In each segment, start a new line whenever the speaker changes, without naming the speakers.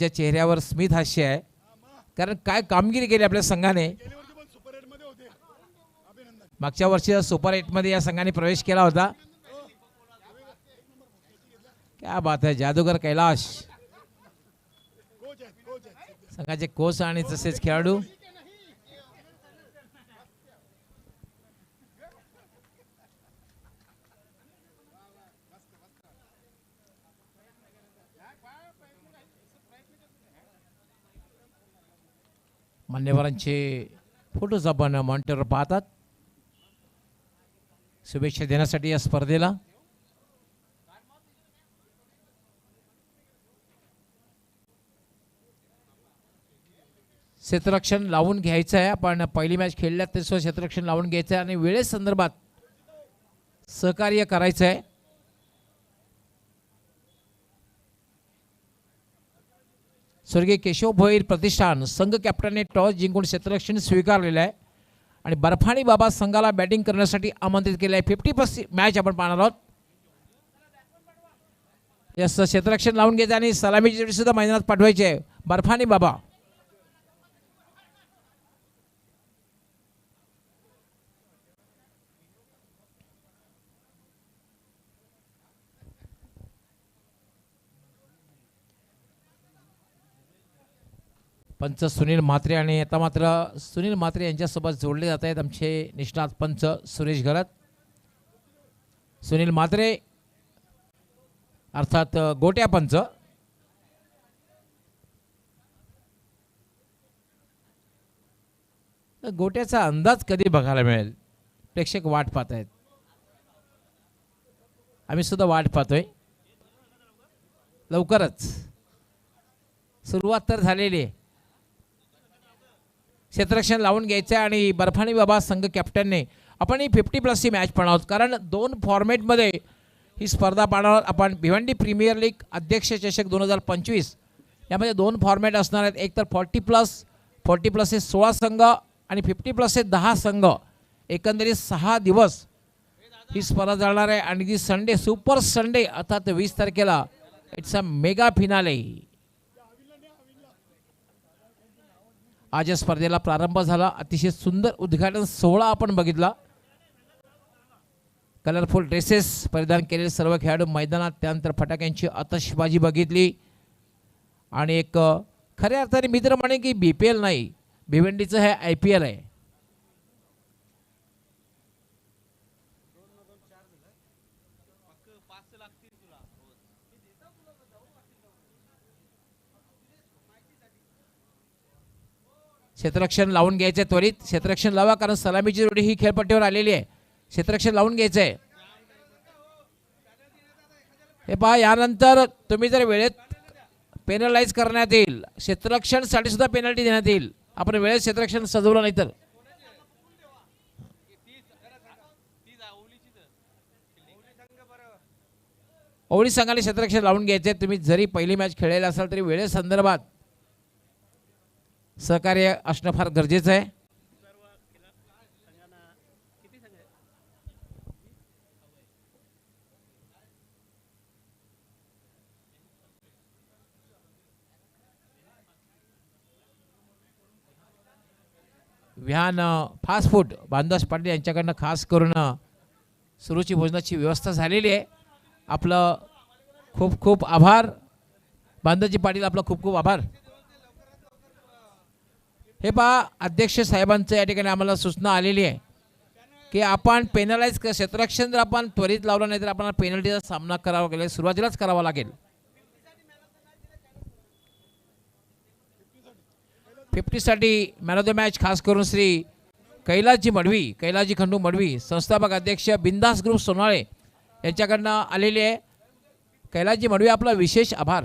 ज्या चेहऱ्यावर स्मित हास्य आहे, कारण काय कामगिरी केली आपल्या संघाने. मागच्या वर्षी सुपर 8 मध्ये या संघाने प्रवेश केला होता. क्या बात है, जादूगर कैलाश संघाचे कोच आणि तसेच खेळाडू. मान्यवरांचे फोटोज आपण मॉनिटरवर पाहतात. शुभेच्छा देण्यासाठी या स्पर्धेला. क्षेत्ररक्षण लावून घ्यायचं आहे. आपण पहिली मॅच खेळल्यात तसं क्षेत्ररक्षण लावून घ्यायचं आहे आणि वेळेसंदर्भात सहकार्य करायचं आहे. स्वर्गीय केशव भोईर प्रतिष्ठान संघ कॅप्टनने टॉस जिंकून क्षेत्ररक्षण स्वीकारलेलं आहे आणि बर्फानी बाबा संघाला बॅटिंग करण्यासाठी आमंत्रित केले आहे. 50+ मॅच आपण पाहणार आहोत. यस, क्षेत्ररक्षण लावून घ्यायचं आणि सलामीची जोडी सुद्धा मैदानात पाठवायची आहे. बर्फानी बाबा पंच सुनील म्हात्रे आणि आता मात्र सुनील म्हात्रे यांच्यासोबत जोडले जात आहेत आमचे निष्णात पंच सुरेश घरत. सुनील म्हात्रे अर्थात गोट्या पंच. गोट्याचा अंदाज कधी बघायला मिळेल, प्रेक्षक वाट पाहत आहेत. आम्ही सुद्धा वाट पाहतोय. लवकरच सुरुवात तर झालेली आहे. क्षेत्ररक्षण लावून घ्यायचं आहे आणि बर्फानी बाबा संघ कॅप्टनने आपण ही 50+ ही मॅच पाहणार आहोत, कारण 2 फॉर्मॅटमध्ये ही स्पर्धा पाहणार आहोत आपण. भिवंडी प्रीमियर लीग अध्यक्ष चषक 2025 यामध्ये 2 फॉर्मॅट असणार आहेत. एक तर 40+ हे 16 संघ आणि 50+ हे 10 संघ. एकंदरीत 6 दिवस ही स्पर्धा चालणार आहे आणि ती संडे सुपर संडे अर्थात 20 तारखेला इट्स अ मेगा फिनाले. आज या स्पर्धेला प्रारंभ झाला. अतिशय सुंदर उद्घाटन सोहळा आपण बघितला. कलरफुल ड्रेसेस परिधान केलेले सर्व खेळाडू मैदानात, त्यानंतर फटाक्यांची आतषबाजी बघितली आणि एक खऱ्या अर्थाने मित्र म्हणे की BPL नाही, भिवंडीचं हे IPL आहे. क्षेत्ररक्षण लावून घ्यायचंय. त्वरित क्षेत्ररक्षण लावा, कारण सलामीची जोडी ही खेळपट्टीवर आलेली आहे. क्षेत्ररक्षण लावून घ्यायचंय. हे पहा, यानंतर तुम्ही जर वेळेत पेनलाइज करण्यात येईल. क्षेत्ररक्षणसाठी सुद्धा पेनल्टी देण्यात येईल. आपण वेळेत क्षेत्ररक्षण सजवलं नाही तर. ओवळी संघाने क्षेत्ररक्षण लावून घ्यायचंय. तुम्ही जरी पहिली मॅच खेळलेला असाल तरी वेळेसंदर्भात सहकार्य असणं फार गरजेचं आहे. विहान फास्ट फूड बांधस पाटील यांच्याकडनं खास करून सुरुची भोजनाची व्यवस्था झालेली आहे. आपलं खूप खूप आभार बांधजी पाटील, आपलं खूप खूप आभार. हे पहा, अध्यक्ष साहेबांचं या ठिकाणी आम्हाला सूचना आलेली आहे की आपण पेनलाइज क्षेत्ररक्षण जर आपण त्वरित लावलं नाही तर आपल्याला पेनल्टीचा सामना करावा लागेल, सुरुवातीलाच करावा लागेल. 50 साठी मॅन ऑफ द मॅच खास करून श्री कैलासजी खंडू मडवी संस्थापक अध्यक्ष बिंदास ग्रुप सोनाळे यांच्याकडनं आलेले आहे. कैलासजी मडवी, आपला विशेष आभार.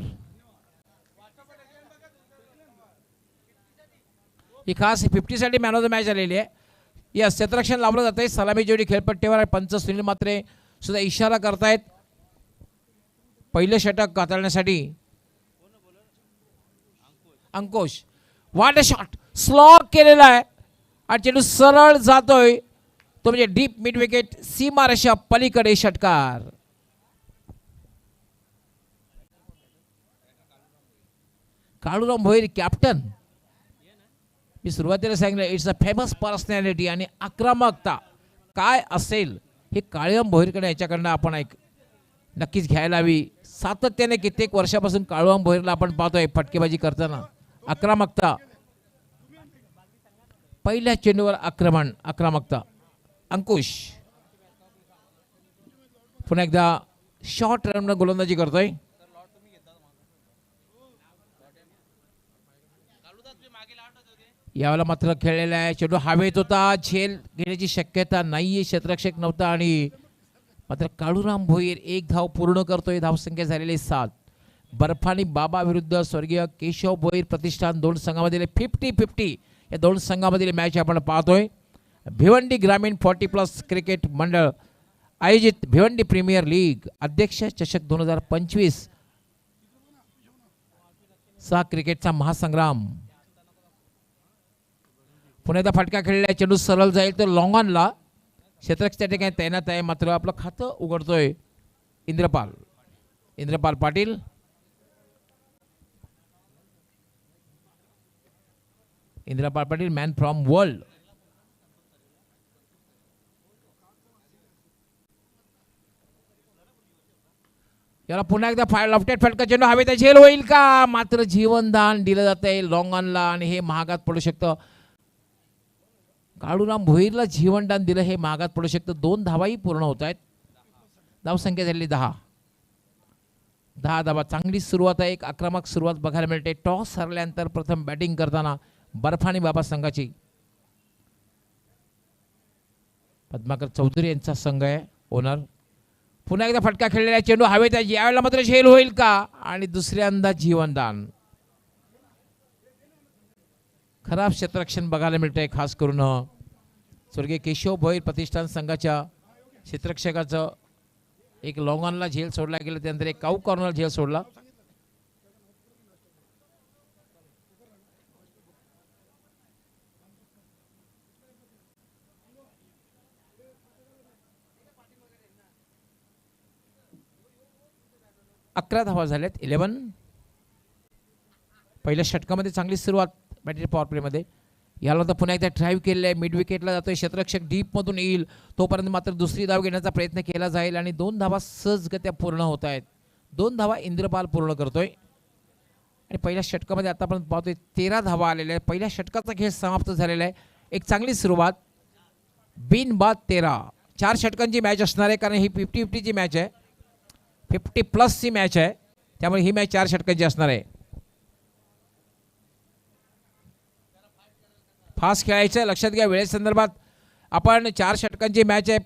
ही खास 50 साठी मॅन ऑफ द मॅच आलेली आहे. या क्षेत्ररक्षण लावलं जात आहे. सलामी जोडी खेळपट्टीवर आहे. पंच सुनील म्हात्रे सुद्धा इशारा करतायत पहिलं षटक हाताळण्यासाठी. अंकुश, व्हाट अ शॉट, स्लॉक केलेला आहे आणि चेंडू सरळ जातोय तो म्हणजे डीप मिड विकेट सीमारेषा पलीकडे षटकार. काळूराम भोईर कॅप्टन, मी सुरुवातीला सांगितलं इट्स अ फेमस पर्सनॅलिटी आणि आक्रमकता काय असेल हे काळूराम भोईरकडे याच्याकडनं आपण नक्कीच घ्यायला हवी. सातत्याने कित्येक वर्षापासून काळूराम भोईरला आपण पाहतोय फटकेबाजी करताना. आक्रमकता, पहिल्या चेंडूवर आक्रमकता. अंकुश पुन्हा एकदा शॉर्ट रन गोलंदाजी करतोय. यावेळेला मात्र खेळलेला आहे चेंडू हवेत होता, झेल घेण्याची शक्यता नाहीये, क्षेत्ररक्षक नव्हता आणि मात्र काळूराम भोईर एक धाव पूर्ण करतोय. धावसंख्या झालेली 7. बर्फानी बाबा विरुद्ध स्वर्गीय केशव भोईर प्रतिष्ठान दोन संघामधील 50-50 या दोन संघामधील मॅच आपण पाहतोय. भिवंडी ग्रामीण 40+ क्रिकेट मंडळ आयोजित भिवंडी प्रीमियर लीग अध्यक्ष चषक 2025 चा क्रिकेटचा महासंग्राम. पुन्हा एकदा फटका खेळलेला चेंडू सरळ जाईल तर लॉंग ऑनला. क्षेत्ररक्षक त्या ठिकाणी तैनात आहे. मात्र आपलं खातं उघडतोय Indrapal Patil. Man from world. याला पुन्हा एकदा फायर लॉफ्टेड फटका चेंडू हवेत झेल होईल का? मात्र जीवनदान दिलं जात आहे लॉंग ऑनला आणि हे महागात पडू शकतं. काळूराम भोईरला जीवनदान दिलं हे महागात पडू शकतं. 2 धावाही पूर्ण होत आहेत. धावसंख्या झालेली 10 धावा. चांगली सुरुवात आहे, एक आक्रमक सुरुवात बघायला मिळते. टॉस हरल्यानंतर प्रथम बॅटिंग करताना बर्फानी बाबा संघाची पद्माकर चौधरी यांचा संघ आहे ओनर. पुन्हा एकदा फटका खेळलेला चेंडू हवेत आहे. यावेळेला मात्र झेल होईल का? आणि दुसऱ्यांदा जीवनदान. खराब क्षेत्ररक्षण बघायला मिळतंय, खास करून स्वर्गीय केशव भोईर प्रतिष्ठान संघाच्या क्षेत्ररक्षकाचं. एक लॉंग ऑनला झेल सोडला गेला, त्यानंतर एक काऊ कॉर्नर झेल सोडला. अकरा धावा झाल्यात. 11. पहिल्या षटकामध्ये चांगली सुरुवात बॅटरी पॉवर प्लेमध्ये. याला तर पुन्हा एकदा ड्राईव्ह केलेलं आहे. मिड विकेटला जातोय क्षेत्ररक्षक, डीपमधून येईल तोपर्यंत मात्र दुसरी धाव घेण्याचा प्रयत्न केला जाईल आणि 2 धावा सहजगत्या पूर्ण होत आहेत. 2 धावा इंद्रपाल पूर्ण करतोय आणि पहिल्या षटकामध्ये आतापर्यंत पाहतोय 13 धावा आलेल्या आहेत. पहिल्या षटकाचा खेळ समाप्त झालेला आहे. एक चांगली सुरुवात. बिन बाद 13. 4 षटकांची मॅच असणार आहे, कारण ही 50-50ची मॅच आहे, 50+ मॅच आहे, त्यामुळे ही मॅच 4 षटकांची असणार आहे. फास्ट खेळायचं आहे, लक्षात घ्या वेळेसंदर्भात. आपण 4 षटकांची मॅच आहे,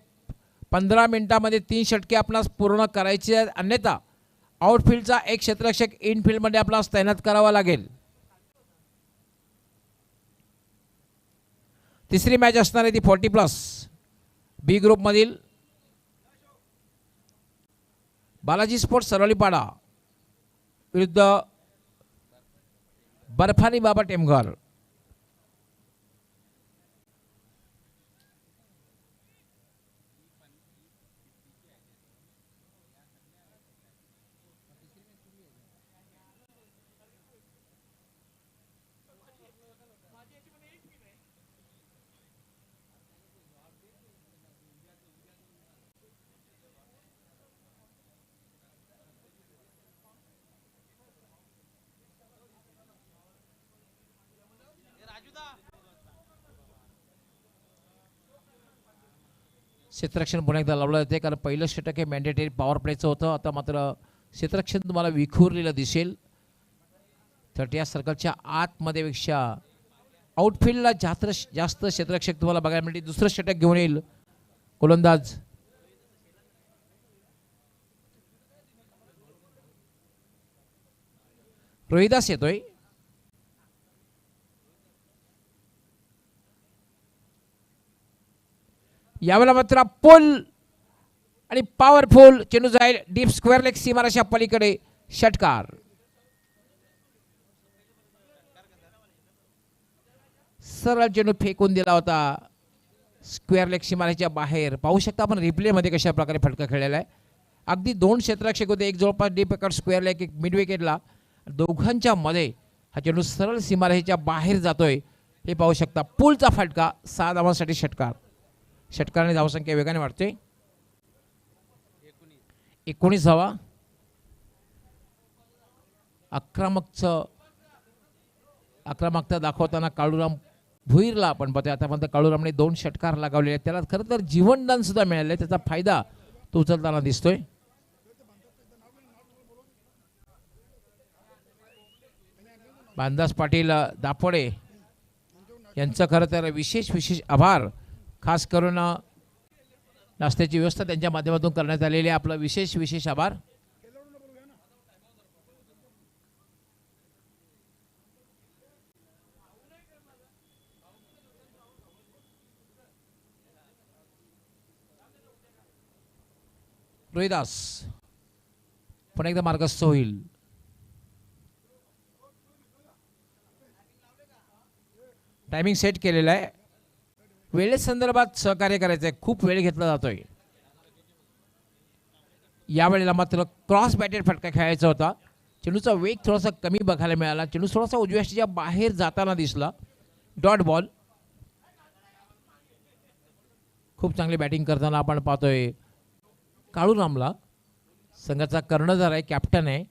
15 मिनिटांमध्ये 3 षटके आपणास पूर्ण करायचे आहेत. अन्यथा आउटफील्डचा एक क्षेत्ररक्षक इनफिल्डमध्ये आपणास तैनात करावा लागेल. तिसरी मॅच असणार आहे ती 40+. बी ग्रुपमधील बालाजी स्पोर्ट्स सरवलीपाडा विरुद्ध बर्फानी बाबा टेमघर. क्षेत्ररक्षण पुन्हा एकदा लावलं जाते, कारण पहिलं षटक हे मॅन्डेटरी पॉवर प्लेचं होतं. आता मात्र क्षेत्ररक्षण तुम्हाला विखुरलेलं दिसेल. 30 सर्कलच्या आतमध्ये पेक्षा आउटफील्डला जास्त क्षेत्ररक्षक तुम्हाला बघायला मिळतील. दुसरं षटक घेऊन येईल गोलंदाज रोहिदास येतोय. यावेळेला मात्र पुल आणि पॉवरफुल चेंडू जाईल डीप स्क्वेअर लेग सीमारेषा पलीकडे. षटकार. सरळ चेंडू फेकून दिला होता स्क्वेअर लेग सीमारेषेच्या बाहेर. पाहू शकता आपण रिप्ले मध्ये कशा प्रकारे फटका खेळलेला आहे. अगदी 2 क्षेत्ररक्षक होते, एक जवळपास डीप विकेट स्क्वेअर लेग, एक मिड विकेटला. दोघांच्या मध्ये हा चेंडू सरळ सीमारेषेच्या बाहेर जातोय हे पाहू शकता. पुलचा फटका 6 धावांसाठी षटकार. षटकाराने धावसंख्या वेगाने वाढते. 19 धावा. आक्रमकता दाखवताना काळूराम भुईरला आपण पाहतोय. आतापर्यंत काळूरामने 2 षटकार लगावलेले आहेत. त्याला खरं तर जीवनदान सुद्धा मिळाले. त्याचा फायदा तो उचलताना दिसतोय. भानदास पाटील दापोडे यांचं खरं तर विशेष आभार. खास करून नाश्त्याची व्यवस्था त्यांच्या माध्यमातून करण्यात आलेली आहे. आपलं विशेष आभार. रोहिदास पुन्हा एकदा मार्गस्थ होईल. टायमिंग सेट केलेला आहे. वेळेसंदर्भात सहकार्य करायचं आहे. खूप वेळ घेतला जातोय. यावेळेला मात्र क्रॉस बॅटेड फटका खेळायचा होता. चेंडूचा वेग थोडासा कमी बघायला मिळाला. चेंडू थोडासा उजव्या यष्टीच्या बाहेर जाताना दिसला. Dot ball. खूप चांगली बॅटिंग करताना आपण पाहतोय काळूरामला. संघाचा कर्णधार आहे, कॅप्टन आहे.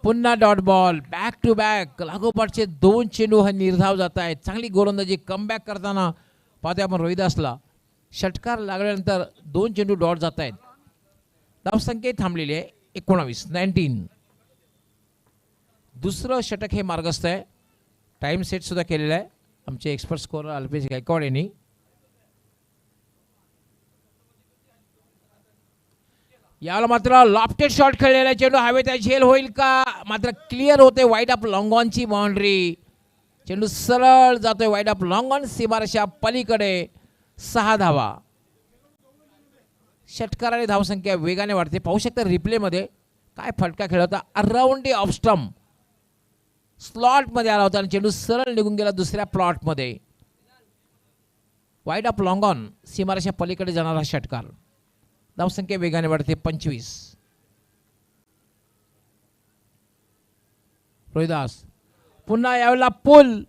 पुन्हा dot ball. Back to back लागोपाठचे 2 चेंडू हा निर्धाव जात आहेत. चांगली गोलंदाजी कमबॅक करताना पाहतोय आपण रोहिदासला. षटकार लागल्यानंतर 2 चेंडू डॉट जात आहेत. धावसंख्या थांबलेली आहे 19. दुसरं षटक हे मार्गस्थ आहे. टाइम सेट सुद्धा केलेला आहे आमचे एक्सपर्ट स्कोरर अल्पेश गायकवाड यांनी. याला मात्र लॉफ्टेड शॉट खेळलेला चेंडू हवेत आहे. झेल होईल का? मात्र क्लिअर होते. वाईड अप लॉंग ऑनची बाउंड्री. चेंडू सरळ जातोय वाईड अप लॉंग ऑन सीमारेषा पलीकडे. 6 धावा. षटकाराने धावसंख्या वेगाने वाढते. पाहू शकता रिप्ले मध्ये काय फटका खेळला होता. Around the off stump slot मध्ये आला होता आणि चेंडू सरळ निघून गेला दुसऱ्या प्लॉट मध्ये. वाईड अप लॉंग ऑन सीमारेषा पलीकडे जाणारा षटकार. धावसंख्या वेगाने वाढते 25. रोहिदास पुन्हा यावेळेला पुल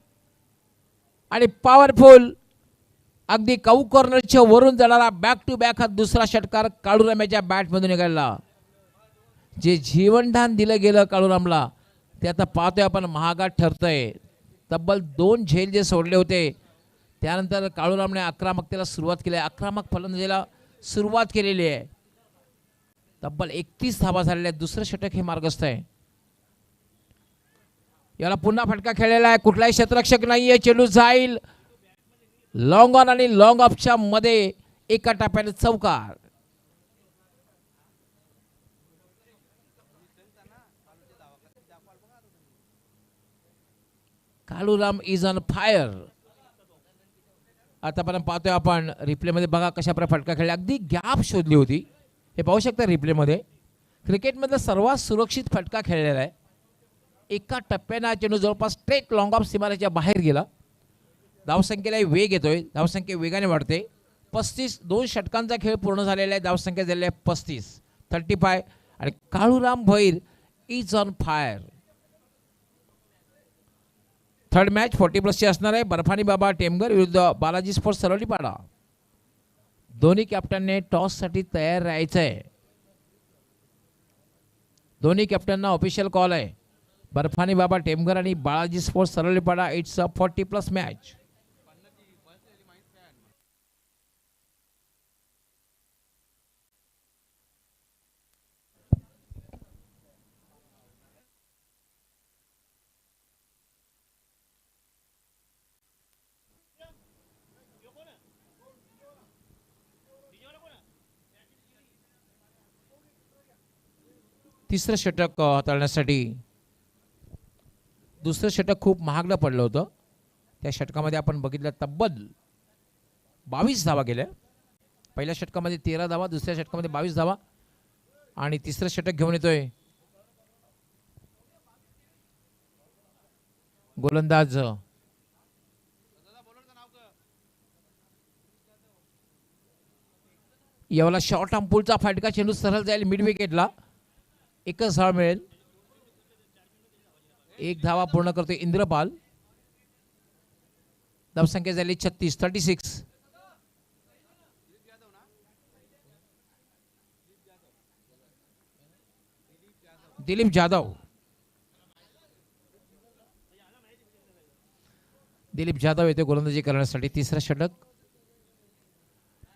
आणि पॉवरफुल अगदी काऊ कॉर्नरच्या वरून जाणारा बॅक टू बॅक हा दुसरा षटकार काळूरामाच्या बॅटमधून निघाला. जे जीवनदान दिलं गेलं काळूरामला ते आता पाहतोय आपण महागात ठरतंय. तब्बल 2 झेल जे सोडले होते त्यानंतर काळूरामने आक्रमकतेला सुरुवात केली. आक्रमक फलंदाजीला सुरुवात केलेली आहे. तब्बल 31 धावा झालेल्या आहेत. दुसरं षटक हे मार्गस्थ आहे. याला पुन्हा फटका खेळलेला आहे. कुठलाही क्षेत्ररक्षक नाहीये. चेंडू जाईल लॉंग ऑन आणि लॉंग ऑफच्या मध्ये एका टप्प्याने चौकार. Kaluram is on fire. आतापर्यंत पाहतोय आपण रिप्लेमध्ये. बघा कशा प्रकारे फटका खेळला. अगदी गॅप शोधली होती. हे पाहू शकता रिप्लेमध्ये. क्रिकेटमधला सर्वात सुरक्षित फटका खेळलेला आहे. एका टप्प्याने चेंडू जवळपास स्ट्रेट लॉंग ऑफ सीमारेच्या बाहेर गेला. धावसंख्येला वेग येतोय. धावसंख्या वेगाने वाढते. 35 2 षटकांचा खेळ पूर्ण झालेला आहे. धावसंख्या झालेली आहे 35 आणि काळूराम भैर is on fire. Third match 40+ ची असणार आहे. बर्फानी बाबा टेमघर विरुद्ध बालाजी स्पोर्ट्स सरवलीपाडा. दोन्ही कॅप्टनने टॉससाठी तयार राहायचं आहे. दोन्ही कॅप्टनना ऑफिशियल कॉल आहे. बर्फानी बाबा टेमघर आणि Balaji sports Sarvalipada. It's a 40+ match. तिसरं षटक हाताळण्यासाठी दुसरं षटक खूप महागडं पडलं होतं. त्या षटकामध्ये आपण बघितलं तब्बल 22 धावा गेल्या. पहिल्या षटकामध्ये 13 धावा, दुसऱ्या षटकामध्ये 22 धावा आणि तिसरं षटक घेऊन येतोय गोलंदाज यावेळेला शॉर्ट आर्म पुलचा फटका. चेंडू सरळ जाईल मिड विकेटला. एकच धाव मिळेल. एक धावा पूर्ण करतोय इंद्रपाल. धावसंख्या झाली 36. दिलीप जाधव. दिलीप जाधव येथे गोलंदाजी करण्यासाठी तिसरा षटक.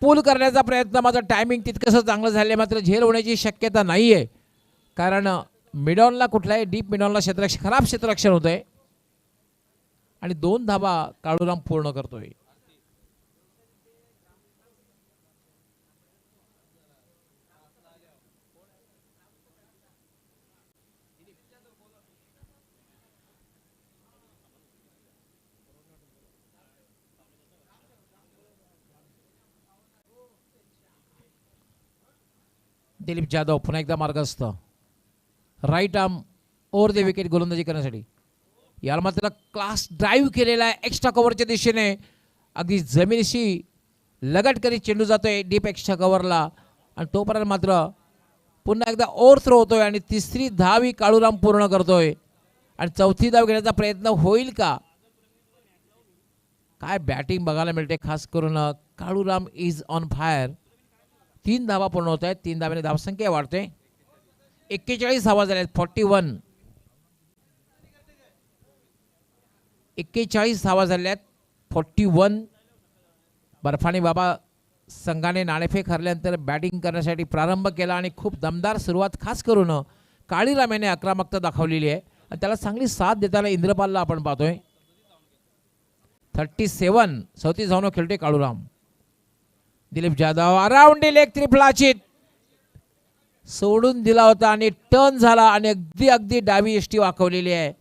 पूल करण्याचा प्रयत्न, मात्र टायमिंग तितकंसं चांगलं झाले, मात्र झेल होण्याची शक्यता नाहीये, कारण मिडॉनला कुठलाही डीप मिडॉनला खराब क्षेत्ररक्षण होतंय आणि 2 धावा काळूराम पूर्ण करतोय. दिलीप जाधव पुन्हा एकदा मार्गस्थ. Right arm over the wicket गोलंदाजी करण्यासाठी. याला मात्र क्लास ड्राईव्ह केलेला आहे एक्स्ट्रा कव्हरच्या दिशेने. अगदी जमिनीशी लगट करीत चेंडू जातोय डीप एक्स्ट्रा कव्हरला आणि तोपर्यंत मात्र पुन्हा एकदा ओव्हर थ्रो होतोय आणि तिसरी धाव ही काळूराम पूर्ण करतोय आणि चौथी धाव घेण्याचा प्रयत्न होईल का? काय बॅटिंग बघायला मिळते, खास करून काळूराम इज ऑन फायर. 3 धावा पूर्ण होत आहेत. 3 धावांनी धावसंख्या वाढते. 41 धावा झाल्या. 41 धावा झाल्यात. 41. बर्फानी बाबा संघाने नाणेफेक हरल्यानंतर बॅटिंग करण्यासाठी प्रारंभ केला आणि खूप दमदार सुरुवात खास करून काळीराम याने आक्रमकता दाखवलेली आहे आणि त्याला चांगली साथ देताना इंद्रपालला आपण पाहतोय. 37 धावनं खेळतोय काळूराम. दिलीप जाधव अराउंड लेग त्रिफळाचित सोडून दिला होता आणि टर्न झाला आणि अगदी डावी यष्टी वाकवलेली आहे.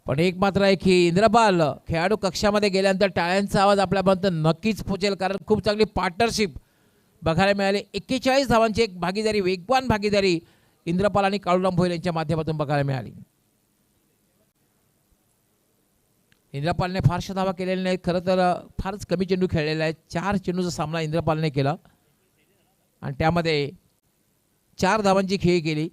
पण एक मात्र आहे की इंद्रपाल खेळाडू कक्षामध्ये गेल्यानंतर टाळ्यांचा आवाज आपल्यापर्यंत नक्कीच पोहोचेल, कारण खूप चांगली पार्टनरशिप बघायला मिळाली. 41 धावांची एक भागीदारी, वेगवान भागीदारी इंद्रपाल आणि काळूराम भोयर यांच्या माध्यमातून बघायला मिळाली. इंद्रपालने फारशा धावा केलेल्या नाहीत. खरं तर फारच कमी चेंडू खेळलेला आहे. 4 चेंडूचा सामना इंद्रपालने केला आणि त्यामध्ये 4 धावांची खेळी केली.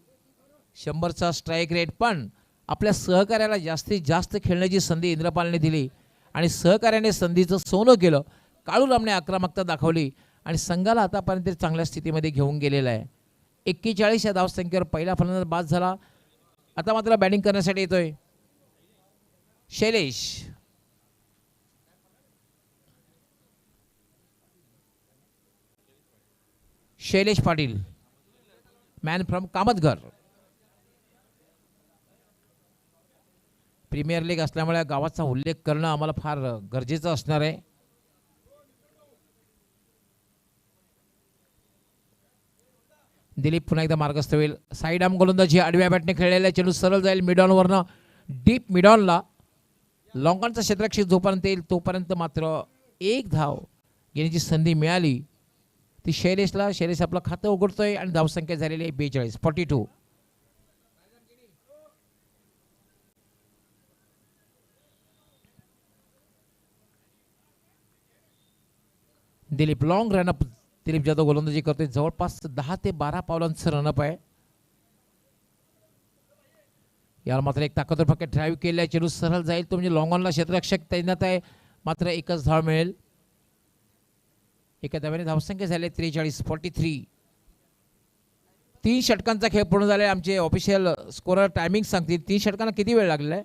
100चा स्ट्राईक रेट. पण आपल्या सहकार्याला जास्तीत जास्त खेळण्याची संधी इंद्रपालने दिली आणि सहकार्याने संधीचं सोनं केलं. काळूरामने आक्रमकता दाखवली आणि संघाला आतापर्यंत चांगल्या स्थितीमध्ये घेऊन गेलेला आहे. 41 या धावसंख्येवर पहिला फलंदाज बाद झाला. आता मात्र बॅटिंग करण्यासाठी येतोय Shailesh Patil, man from Kamatghar. Premier league असल्यामुळे गावाचा उल्लेख करणं आम्हाला फार गरजेचं असणार आहे. दिलीप पुन्हा एकदा मार्गस्थ होईल. साईड आर्म गोलंदाजी आडव्या बॅटने खेळलेला चेंडू सरळ जाईल मिडॉनवरनं डीप मिडॉनला. लॉंगॉनचा क्षेत्ररक्षक जोपर्यंत येईल तोपर्यंत मात्र 1 धाव घेण्याची संधी मिळाली ती शैलेशला. शैलेश आपलं खातं उघडतोय आणि धावसंख्या झालेली आहे 42. Dilip long run up. दिलीप जाधव गोलंदाजी करतोय. जवळपास 10 ते 12 पावलांचं रनअप आहे. याला मात्र एक ताकदवर फक्त ड्राईव्ह केल्या चेंडू सरळ जाईल तो, म्हणजे लॉंग ऑनला क्षेत्ररक्षक तैनात आहे. मात्र 1च धाव मिळेल. एका धाव्याने धावसंख्या झाली 43. 3 षटकांचा खेळ पूर्ण झाला. आमचे ऑफिशियल स्कोरर टायमिंग सांगतील 3 षटकांना किती वेळ लागलेला आहे.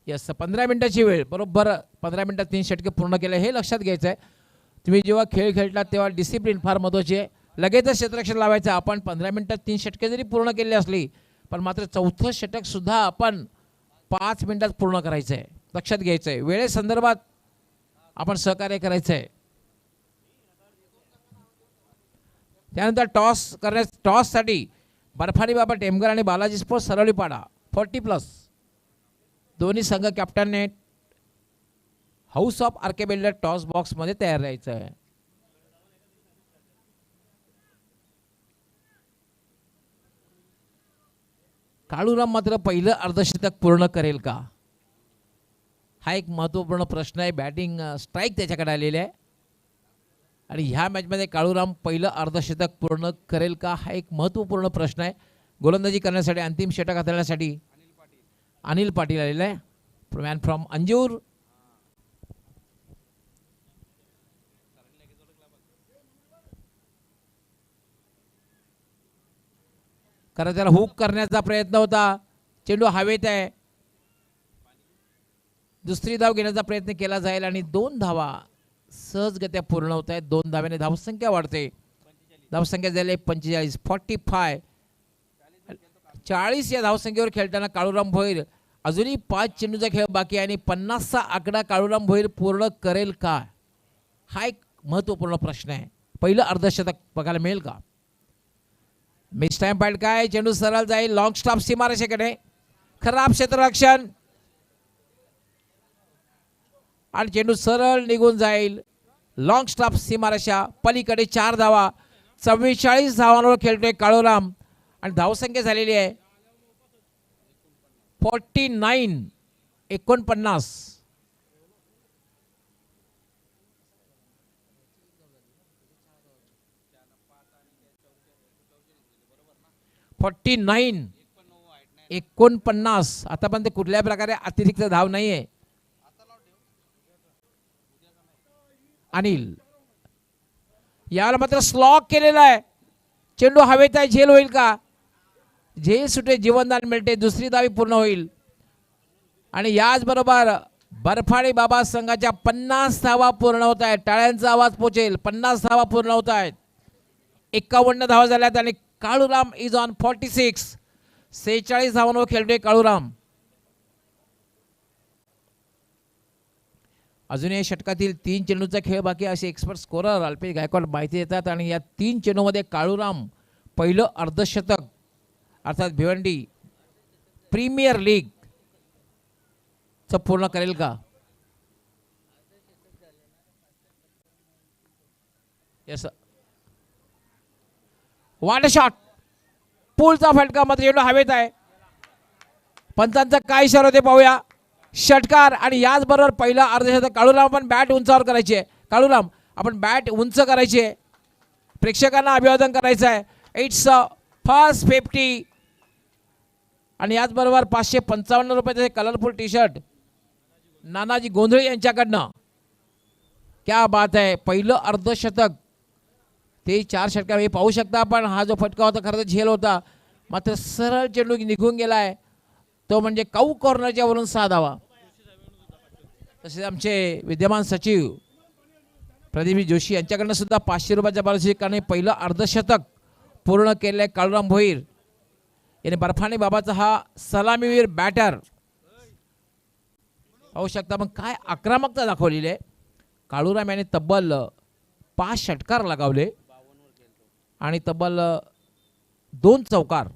यस, 15 मिनिटाची वेळ. बरोबर 15 मिनिटात 3 षटके पूर्ण केले. हे लक्षात घ्यायचं आहे, तुम्ही जेव्हा खेळ खेळतात तेव्हा डिसिप्लिन फार महत्त्वाची आहे. लगेचच क्षेत्ररक्षण लावायचं. आपण 15 मिनिटात 3 षटके जरी पूर्ण केली असली पण मात्र 4थं षटक सुद्धा आपण 5 मिनिटात पूर्ण करायचं आहे. लक्षात घ्यायचं आहे, वेळेसंदर्भात आपण सहकार्य करायचं आहे. त्यानंतर टॉससाठी बर्फानी बाबा टेमगर आणि बालाजी स्पोर्ट्स सरवलीपाडा 40+. दोन्ही संघ कॅप्टनने house of RK builder toss बॉक्समध्ये तयार राहायचं आहे. काळूराम मात्र पहिलं अर्धशतक पूर्ण करेल का, हा एक महत्त्वपूर्ण प्रश्न आहे. बॅटिंग स्ट्राईक त्याच्याकडे आलेले आहे आणि ह्या मॅचमध्ये काळूराम पहिलं अर्धशतक पूर्ण करेल का, हा एक महत्त्वपूर्ण प्रश्न आहे. गोलंदाजी करण्यासाठी अंतिम षटक हाताळण्यासाठी अनिल पाटील आलेला आहे, मॅन फ्रॉम अंजूर. कारण त्याला हुक करण्याचा प्रयत्न होता, चेंडू हवेत आहे, दुसरी धाव घेण्याचा प्रयत्न केला जाईल आणि 2 धावा सहजगत्या पूर्ण होत आहेत. 2 धाव्याने धावसंख्या वाढते. धावसंख्या झाली 45, 45. 40 या धावसंख्येवर खेळताना काळूराम भोईर अजूनही 5 चेंडूचा खेळ बाकी आहे आणि 50चा आकडा काळूराम भोईर पूर्ण करेल का, हा एक महत्त्वपूर्ण प्रश्न आहे. पहिलं अर्धशतक बघायला मिळेल का. मिस टाइम पॉईंट काय, चेंडू सरळ जाईल लॉंग स्टॉप सीमारेषेकडे, खराब क्षेत्ररक्षण आणि चेंडू सरळ निघून जाईल लॉंग स्टॉप सीमारेषा पलीकडे. 4 धावा, 44 धावांवर खेळतोय काळूराम आणि धावसंख्या झालेली आहे 49, 49. आतापर्यंत कुठल्याही प्रकारे अतिरिक्त धाव नाहीये. अनिल याला मात्र स्लॉक केलेला आहे, चेंडू हवेत आहे, झेल होईल का, झेल सुटे जीवनदान मिळते, दुसरी धावी पूर्ण होईल. आणि याचबरोबर बर्फाणी बाबा संघाच्या 50 धावा पूर्ण होत आहेत. टाळ्यांचा आवाज पोचेल. 50 धावा पूर्ण होत आहेत. 51 धावा झाल्यात आणि काळूराम इज ऑन 46. 46 धावांवर खेळतोय काळूराम. अजूनही षटकातील 3 चेंडूचा खेळ बाकी असे एक्सपर्ट स्कोरर अल्पेश गायकवाड माहिती देतात. आणि या 3 चेंडूमध्ये काळूराम पहिलं अर्धशतक अर्थात भिवंडी प्रीमियर लीग पूर्ण करेल का. यस, वाट शॉट, पूलचा फटका, मात्र चेंडू हवेत आहे. पंचांचा काय इशारा होते पाहूया. षटकार आणि याचबरोबर पहिला अर्धशतक. काळूराम आपण बॅट उंचावर करायची आहे. काळूराम आपण बॅट उंच करायची आहे, प्रेक्षकांना अभिवादन करायचं आहे. इट्स फर्स्ट 50 आणि याचबरोबर 555 रुपयाचे colourful T shirt Nanaji Gondhale यांच्याकडनं. क्या बात आहे. पहिलं अर्धशतक ते 4 षटका हे पाहू शकता आपण. हा जो फटका होता खरं तर झेल होता, मात्र सरळ चेंडू निघून गेलाय तो म्हणजे काऊ कॉर्नरच्या वरून 6 धावा. तसेच आमचे विद्यमान सचिव प्रदीप जोशी यांच्याकडनं सुद्धा 500 रुपयाच्या पारितोषिकाने पहिलं अर्धशतक पूर्ण केलेलं आहे काळूराम भोईर याने. बर्फानी बाबाचा हा सलामीवीर बॅटर पाहू शकता. मग काय आक्रमकता दाखवलेली आहे. काळूराम याने तब्बल 5 षटकार लगावले आणि तब्बल 2 चौकार.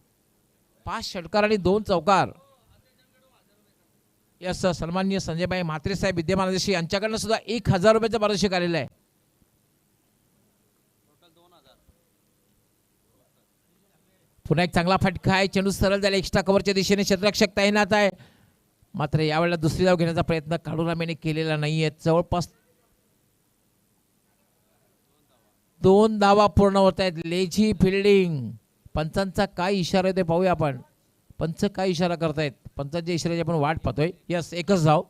5 षटकार आणि 2 चौकार. यस, सन्माननीय संजयभाई म्हात्रे साहेब विद्यमान अध्यक्ष यांच्याकडनं सुद्धा 1000 रुपयाचं पारितोषिक आलेलं आहे. पुन्हा एक चांगला फटका आहे. चेंडू सरळ झाला एक्स्ट्रा कव्हरच्या दिशेने. क्षेत्ररक्षक तैनात आहे, मात्र यावेळेला दुसरी धाव घेण्याचा प्रयत्न काळूराम याने केलेला नाहीये. जवळपास 2 धावा पूर्ण होत आहेत. Lazy fielding. पंचांचा काय इशारा आहे ते पाहूया आपण. पंच काय इशारा करतायत, पंचांच्या इशाऱ्याची आपण वाट पाहतोय. यस, एकच धाव.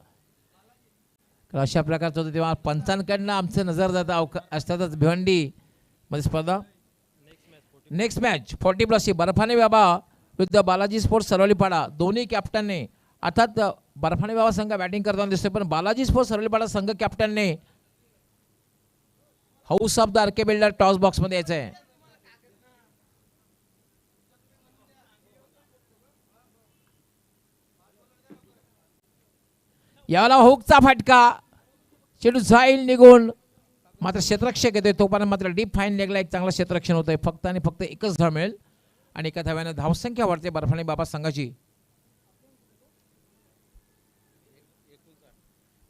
अशा प्रकारचं होतं तेव्हा पंचांकडनं आमचं नजर जात असतातच. भिवंडी मध्ये स्पर्धा नेक्स्ट मॅच 40+ बर्फानी बाबा विरुद्ध बालाजी स्पोर्ट्स सरवलीपाडा. दोन्ही कॅप्टनने अर्थात बर्फानी बाबा संघ बॅटिंग करताना दिसतोय, पण बालाजी स्पोर्ट्स सरवलीपाडा संघ कॅप्टनने house of the RK builder toss box मध्ये यायचं आहे. याला हुकचा फटका, चेंडू जाईल निघून, मात्र क्षेत्ररक्षक येतोय तोपर्यंत मात्र डीप फाईन लेगला एक चांगलं क्षेत्ररक्षण होतंय. फक्त आणि फक्त एकच धाव मिळेल आणि एका धाव्यानं धावसंख्या वाढते बर्फानी बाबा संघाची.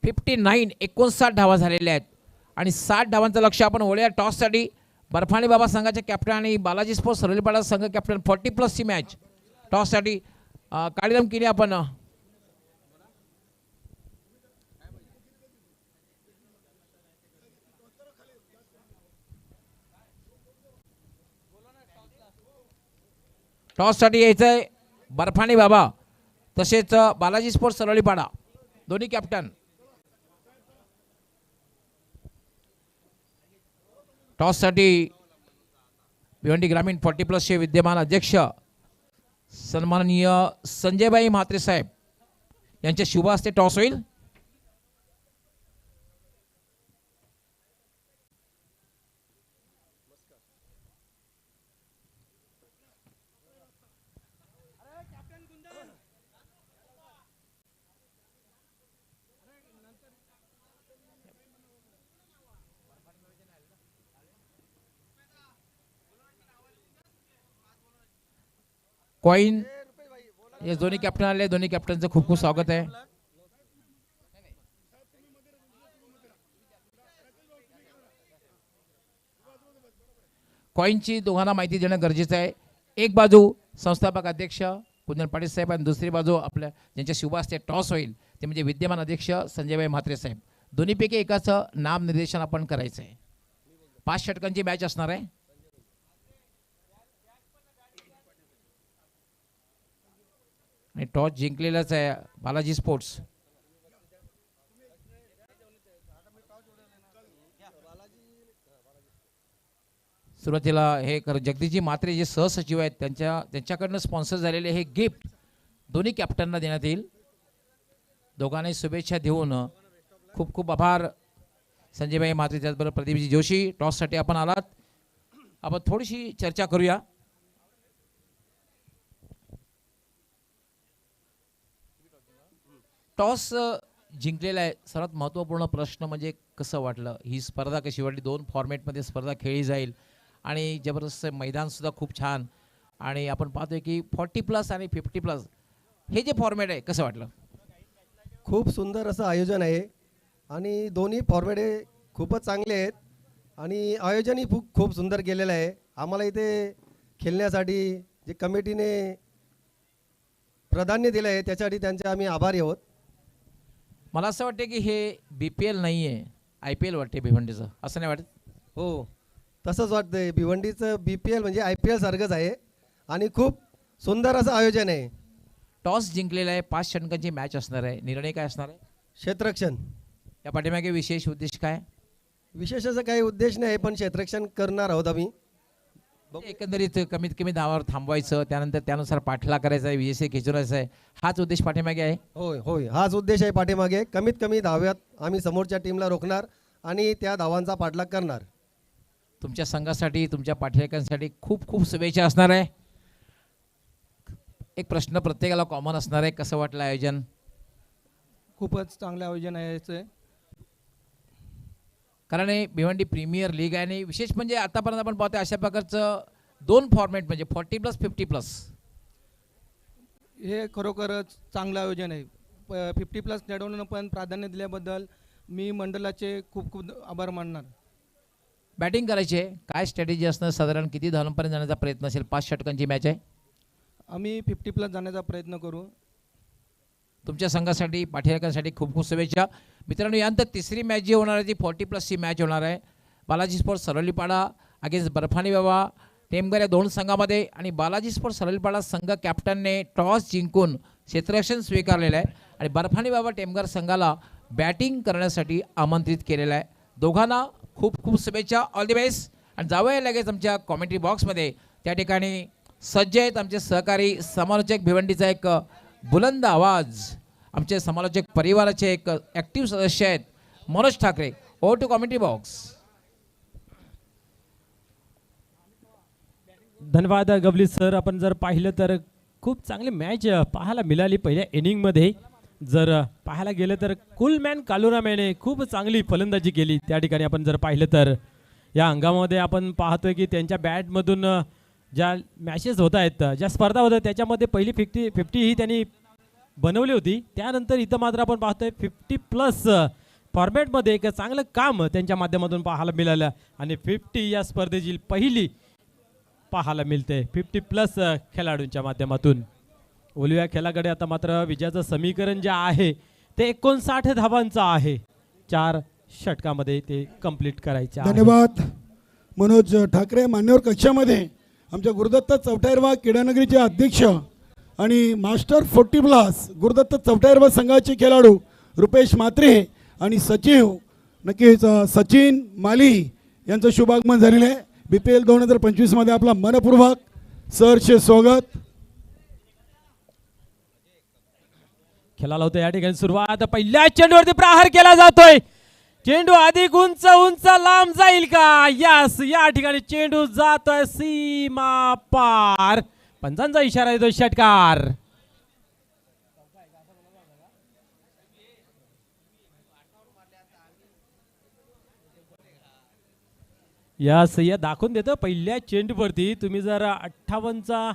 59 धावा झालेल्या आहेत आणि 60 धावांचं लक्ष आपण वळूया टॉससाठी. बर्फानी बाबा संघाचे कॅप्टन आणि बालाजी स्पोर्ट्स सरवलीपाडा संघ कॅप्टन 40+ ची मॅच टॉससाठी. काळीराम किनी आपण टॉससाठी यायचंय बर्फानी बाबा तसेच बालाजी स्पोर्ट्स सरळीपाडा दोन्ही कॅप्टन. टॉससाठी भिवंडी ग्रामीण 40+ चे विद्यमान अध्यक्ष सन्माननीय संजयभाई म्हात्रे साहेब यांच्या शुभ हस्ते टॉस होईल. कॉइन हे दोन्ही कॅप्टन आले. दोन्ही कॅप्टनचं खूप खूप स्वागत आहे. कॉइनची दोघांना माहिती देणं गरजेचं आहे. एक बाजू संस्थापक अध्यक्ष कुंदन पाटील साहेब आणि दुसरी बाजू आपल्या ज्यांच्या शुभ हस्ते टॉस होईल ते म्हणजे विद्यमान अध्यक्ष संजयभाई म्हात्रे साहेब. दोन्हीपैकी एकाचं नामनिर्देशन आपण करायचं आहे. 5 षटकांची मॅच असणार आहे. आणि टॉस जिंकलेलाच आहे बालाजी स्पोर्ट्स. सुरुवातीला हे जगदीशजी म्हात्रे जे सहसचिव आहेत त्यांच्याकडनं स्पॉन्सर झालेले हे गिफ्ट दोन्ही कॅप्टनना देण्यात येईल. दोघांनाही शुभेच्छा देऊन खूप खूप आभार संजयभाई म्हात्रे त्याचबरोबर प्रदीपजी जोशी. टॉससाठी आपण आलात. आपण थोडीशी चर्चा करूया. टॉस जिंकलेला आहे. सर्वात महत्त्वपूर्ण प्रश्न म्हणजे कसं वाटलं, ही स्पर्धा कशी वाटली. 2 फॉर्मॅटमध्ये स्पर्धा खेळली जाईल आणि जबरदस्त मैदानसुद्धा खूप छान. आणि आपण पाहतोय की 40+ आणि 50+ हे जे फॉर्मॅट आहे कसं वाटलं.
खूप सुंदर असं आयोजन आहे आणि दोन्ही फॉर्मॅट खूपच चांगले आहेत आणि आयोजनही खूप सुंदर केलेलं आहे. आम्हाला इथे खेळण्यासाठी जे कमिटीने प्राधान्य दिलं आहे त्याच्यासाठी त्यांचे आम्ही आभारी आहोत.
मला असं वाटतं की हे BPL नाही आहे, IPL वाटते भिवंडीचं, असं नाही वाटत.
हो तसंच वाटतंय. भिवंडीचं BPL म्हणजे IPL सारखंच आहे आणि खूप सुंदर असं आयोजन आहे.
टॉस जिंकलेला आहे. 5 षटकांची मॅच असणार आहे. निर्णय काय असणार आहे.
क्षेत्ररक्षण.
या पाठीमागे विशेष उद्देश काय.
विशेष असं काही उद्देश नाही पण क्षेत्ररक्षण करणार आहोत आम्ही.
एकंदरीत कमीत कमी धावावर थांबवायचं, त्यानंतर त्यानुसार पाठला करायचा आहे, विजय खेचवायचा आहे, हाच उद्देश पाठीमागे आहे.
होय होय हाच उद्देश आहे पाठीमागे. कमीत कमी धाव्यात आम्ही समोरच्या टीमला रोखणार आणि त्या धावांचा पाठलाग करणार.
तुमच्या संघासाठी तुमच्या पाठीराख्यांसाठी खूप खूप शुभेच्छा असणार आहे. एक प्रश्न प्रत्येकाला कॉमन असणार आहे, कसं वाटलं आयोजन.
खूपच चांगलं आयोजन आहे याचं.
कारण हे भिवंडी प्रीमियर लीग आहे आणि विशेष म्हणजे आतापर्यंत आपण पाहतो अशा प्रकारचं 2 फॉर्मॅट म्हणजे 40+ 50+
हे खरोखरच चांगलं आयोजन आहे. 50+ लढवणं पण प्राधान्य दिल्याबद्दल मी मंडळाचे खूप खूप आभार मानणार.
बॅटिंग करायची आहे. काय स्ट्रॅटेजी असणार, साधारण किती धावांपर्यंत जाण्याचा प्रयत्न असेल. 5 षटकांची मॅच आहे.
आम्ही 50+ जाण्याचा प्रयत्न करू.
तुमच्या संघासाठी पाठीराख्यांसाठी खूप खूप शुभेच्छा. मित्रांनो, यानंतर तिसरी मॅच जी होणार आहे ती 40+ ची मॅच होणार आहे. बालाजी स्पोर्ट्स सरळीपाडा अगेन्स्ट बर्फानी बाबा टेमघर या 2 संघामध्ये. आणि बालाजी स्पोर्ट्स सरळीपाडा संघ कॅप्टनने टॉस जिंकून क्षेत्ररक्षण स्वीकारलेलं आहे आणि बर्फानी बाबा टेमघर संघाला बॅटिंग करण्यासाठी आमंत्रित केलेलं आहे. दोघांना खूप खूप शुभेच्छा. All the best. आणि जाऊया लगेच आमच्या कॉमेंट्री बॉक्समध्ये. त्या ठिकाणी सज्ज आहेत आमचे सहकारी समालोचक भिवंडीचा एक बुलंद आवाज, आमचे समालोचक परिवाराचे एक ॲक्टिव्ह सदस्य आहेत Manoj Thackeray. Over to commentary box.
धन्यवाद गवली सर. आपण जर पाहिलं तर खूप चांगली मॅच पाहायला मिळाली. पहिल्या इनिंगमध्ये जर पाहायला गेलं तर कुलमॅन कालुरामॅने खूप चांगली फलंदाजी केली. त्या ठिकाणी आपण जर पाहिलं तर या अंगामध्ये आपण पाहतोय की त्यांच्या बॅटमधून ज्या मॅचेस होत आहेत, ज्या स्पर्धा होत्या त्याच्यामध्ये पहिली 50 ही त्यांनी बनवली होती. त्यानंतर इथं मात्र आपण पाहतोय 50+ फॉर्मॅटमध्ये एक चांगलं काम त्यांच्या माध्यमातून पाहायला मिळालं आणि 50 या स्पर्धेची पहिली पाहायला मिळते 50+ खेळाडूंच्या माध्यमातून. ओलिव्या खेळाकडे आता मात्र विजयाचं समीकरण जे आहे ते 59 धावांचं आहे. 4 षटकामध्ये ते कंप्लीट करायचे आहे.
धन्यवाद मनोज ठाकरे. मान्यवर कक्षामध्ये आमच्या गुरुदत्त चौटायरवा क्रीडानगरीचे अध्यक्ष आणि मास्टर 40+ गुरुदत्त चौटायरवा संघाचे खेळाडू रुपेश म्हात्रे आणि सचिव नक्कीच सचिन माली यांचं शुभागमन झालेलं आहे. BPL 2025 मध्ये आपला मनपूर्वक सहर्ष स्वागत.
खेळाला होतं या ठिकाणी सुरुवात. पहिल्या चेंडूवरती प्रहार केला जातोय. चेंडू अधिक उंच उंच लांब जाईल का? यस, या ठिकाणी चेंडू जातोय सीमा पार. पंचांचा इशारा देतोय षटकार. यस, या दाखवून देतो पहिल्या चेंडूवरती तुम्ही जर 58चा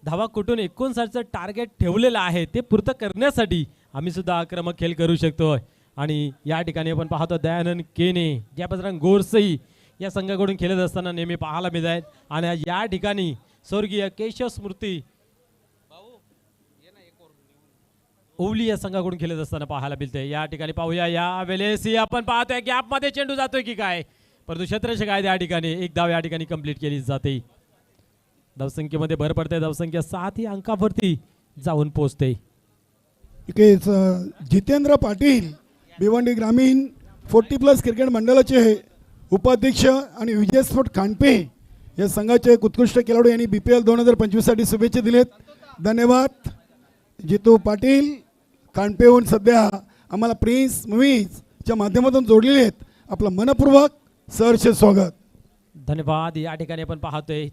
धावा कुठून 59चं टार्गेट ठेवलेलं आहे ते पूर्ण करण्यासाठी आम्ही सुद्धा आक्रमक खेळ करू शकतो. आणि या ठिकाणी आपण पाहतो दयानंद केने, जयप्रकाश गोरसई या संघाकडून खेळत असताना नेहमी पाहायला मिळत आहेत. आणि या ठिकाणी स्वर्गीय केशव स्मृती ओवली या संघाकडून खेळत असताना पाहायला मिळते. या ठिकाणी पाहूया या वेळेस आपण पाहतोय गॅपमध्ये चेंडू जातोय की काय, परंतु क्षेत्ररक्षक आहे त्या ठिकाणी एक धाव या ठिकाणी कंप्लीट केली जाते. धावसंख्येमध्ये भर पडते. धावसंख्या 7 ही अंकावरती जाऊन पोहोचते.
इकडे जितेंद्र पाटील भिवंडी ग्रामीण 40+ क्रिकेट मंडळाचे उपाध्यक्ष आणि विजय स्पोर्ट खांडपे या संघाचे एक उत्कृष्ट खेळाडू यांनी BPL 2025 साठी शुभेच्छा दिलेत. धन्यवाद जितू पाटील. खांडपेहून सध्या आम्हाला प्रिन्स मूव्हीजच्या माध्यमातून जोडलेले आहेत. आपलं मनपूर्वक सहर्ष स्वागत.
धन्यवाद. या ठिकाणी आपण पाहतोय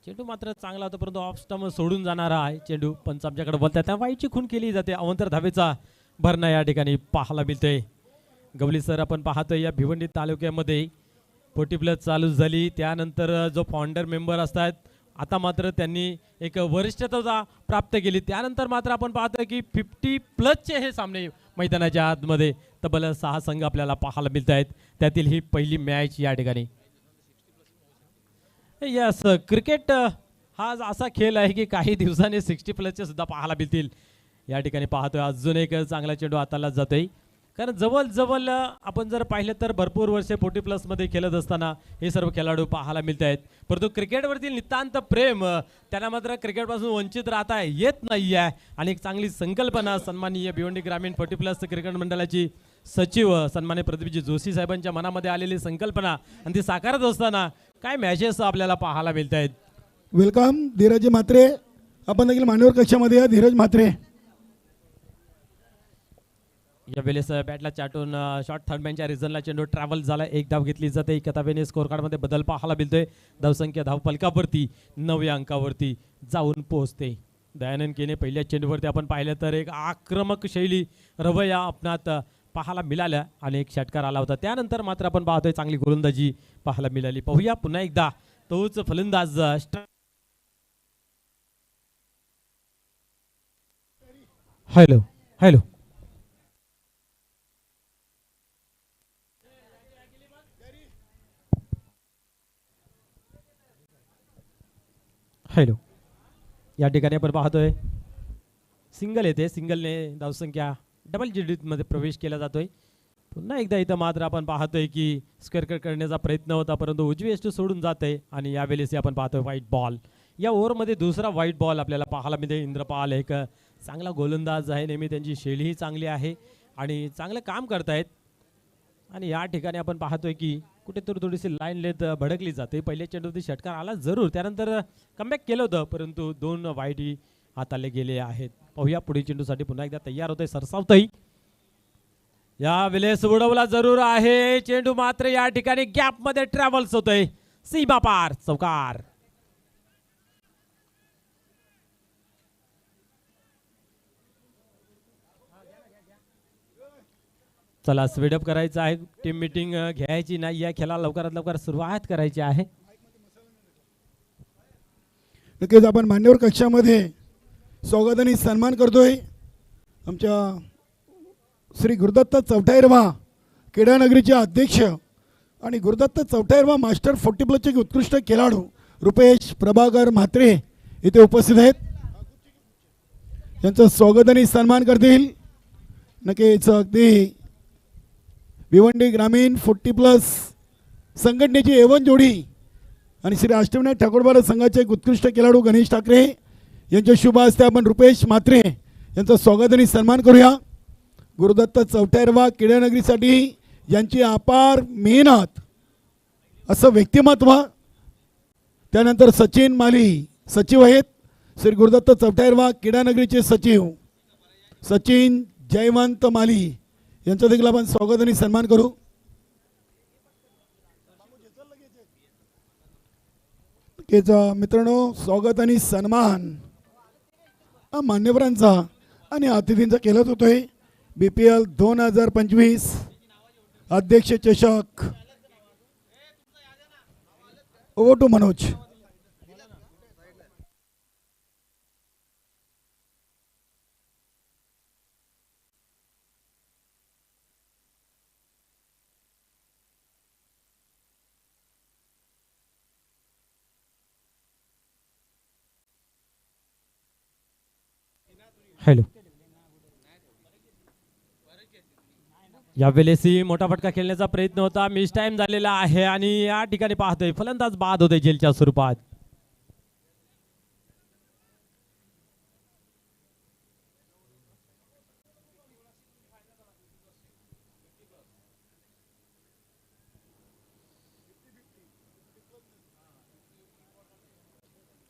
चेंडू मात्र चांगला होता परंतु ऑफ स्टंप सोडून जाणारा आहे चेंडू. पंच आमच्याकडे बोलतात त्या वाईटची खून केली जाते. अवंतर धावेचा भरणा या ठिकाणी पाहायला मिळतोय. गवली सर आपण पाहतोय या भिवंडी तालुक्यामध्ये 40+ चालू झाली. त्यानंतर जो फाउंडर मेंबर असतात आता मात्र त्यांनी एक वरिष्ठता प्राप्त केली. त्यानंतर मात्र आपण पाहतोय की 50+चे हे सामने मैदानाच्या आतमध्ये तब्बल 6 संघ आपल्याला पाहायला मिळत आहेत. त्यातील ही पहिली मॅच या ठिकाणी. यस, क्रिकेट हा असा खेळ आहे की काही दिवसांनी 60+चे सुद्धा पाहायला मिळतील. या ठिकाणी पाहतोय अजून एक चांगला चेंडू हाताला जातोय. कारण जवळ आपण जर पाहिलं तर भरपूर वर्षे 40+ मध्ये खेळत असताना हे सर्व खेळाडू पाहायला मिळत आहेत. परंतु क्रिकेटवरती नितांत प्रेम त्यांना मात्र क्रिकेटपासून वंचित राहता येत नाही आहे. आणि एक चांगली संकल्पना सन्माननीय भिवंडी ग्रामीण 40+ क्रिकेट मंडळाची सचिव सन्मान्य प्रदीपजी जोशी साहेबांच्या मनामध्ये आलेली संकल्पना आणि ती साकारत असताना काय मॅचेस आपल्याला पाहायला मिळत आहेत.
वेलकम धीरज म्हात्रे. आपण देखील मान्यवर कक्षामध्ये या धीरज म्हात्रे.
या वेळेस बॅटला चाटून शॉर्ट थर्ड मॅनच्या रिझनला चेंडू ट्रॅव्हल झाला. एक धाव घेतली जाते. कथावेने स्कोर कार्डमध्ये बदल पाहायला मिळतोय. धावसंख्या धावफलकावरती 9 अंकावरती जाऊन पोहोचते. दयानंद केने पहिल्या चेंडूवरती आपण पाहिलं तर एक आक्रमक शैली रवैया आपणात पाहायला मिळाल्या आणि एक षटकार आला होता. त्यानंतर मात्र आपण पाहतोय चांगली गोलंदाजी पाहायला मिळाली. पाहूया पुन्हा एकदा तोच फलंदाज हॅलो हॅलो हॅलो. या ठिकाणी आपण पाहतोय सिंगल येते. सिंगलने धावसंख्या डबल डिजिटमध्ये प्रवेश केला जातोय. पुन्हा एकदा इथं मात्र आपण पाहतोय की स्क्वेअर कट करण्याचा प्रयत्न होता परंतु उजवी एष्टू सोडून जाते. आणि यावेळेस आपण पाहतोय व्हाईट बॉल. या ओव्हरमध्ये दुसरा व्हाईट बॉल आपल्याला पाहायला मिळते. इंद्रपाल एक चांगला गोलंदाज आहे. नेहमी त्यांची शैलीही चांगली आहे आणि चांगलं काम करतायत. आणि या ठिकाणी आपण पाहतोय की कुठेतरी थोडीशी लाईन लेत भडकली जाते. पहिल्या चेंडूवरती षटकार आला जरूर. त्यानंतर कमबॅक केलं होतं परंतु 2 वाईटही हाताले गेले आहेत. पाहूया पुढील चेंडूसाठी पुन्हा एकदा तयार होतोय सरसावतही. या वेळेस उडवला जरूर आहे चेंडू मात्र या ठिकाणी गॅपमध्ये ट्रॅव्हल्स होतोय. सीमा पार चौकार. चला स्पीडअप करायचं आहे. टीम मीटिंग घ्यायची नाही. या खेळाला लवकरात लवकर सुरुवात करायची आहे.
नक्कीच आपण मान्यवर कक्षामध्ये स्वागत आणि सन्मान करतोय आमच्या श्री गुरुदत्त चौटायरवा क्रीडानगरीचे अध्यक्ष आणि गुरुदत्त चौटायरवा मास्टर 40+चे उत्कृष्ट खेळाडू रुपेश प्रभाकर म्हात्रे इथे उपस्थित आहेत. यांचं स्वागत आणि सन्मान करतील. नक्कीच अगदी भिवंडी ग्रामीण 40+ संघटनेची एवन जोडी आणि श्री अष्टविनायक ठाकूर भारत संघाचे एक उत्कृष्ट खेळाडू गणेश ठाकरे यांच्या शुभ हस्ते आपण रुपेश म्हात्रे यांचं स्वागत आणि सन्मान करूया. गुरुदत्त चौथ्या क्रीडानगरीसाठी यांची अपार मेहनत असं व्यक्तिमत्व. त्यानंतर सचिन माली सचिव आहेत, श्री गुरुदत्त चौथ्या क्रीडानगरीचे सचिव सचिन जयवंत माली यांचं देखील आपण स्वागत आणि सन्मान करू. मित्रांनो, स्वागत आणि सन्मान मान्यवरांचा आणि अतिथींचा केलाच होतोय. BPL 2025 अध्यक्ष चषक. Over to Manoj.
हॅलो. यावेळेसही मोठा फटका खेळण्याचा प्रयत्न होता, मिस टाइम झालेला आहे आणि या ठिकाणी पाहतोय फलंदाज बाद होते जेलच्या स्वरूपात.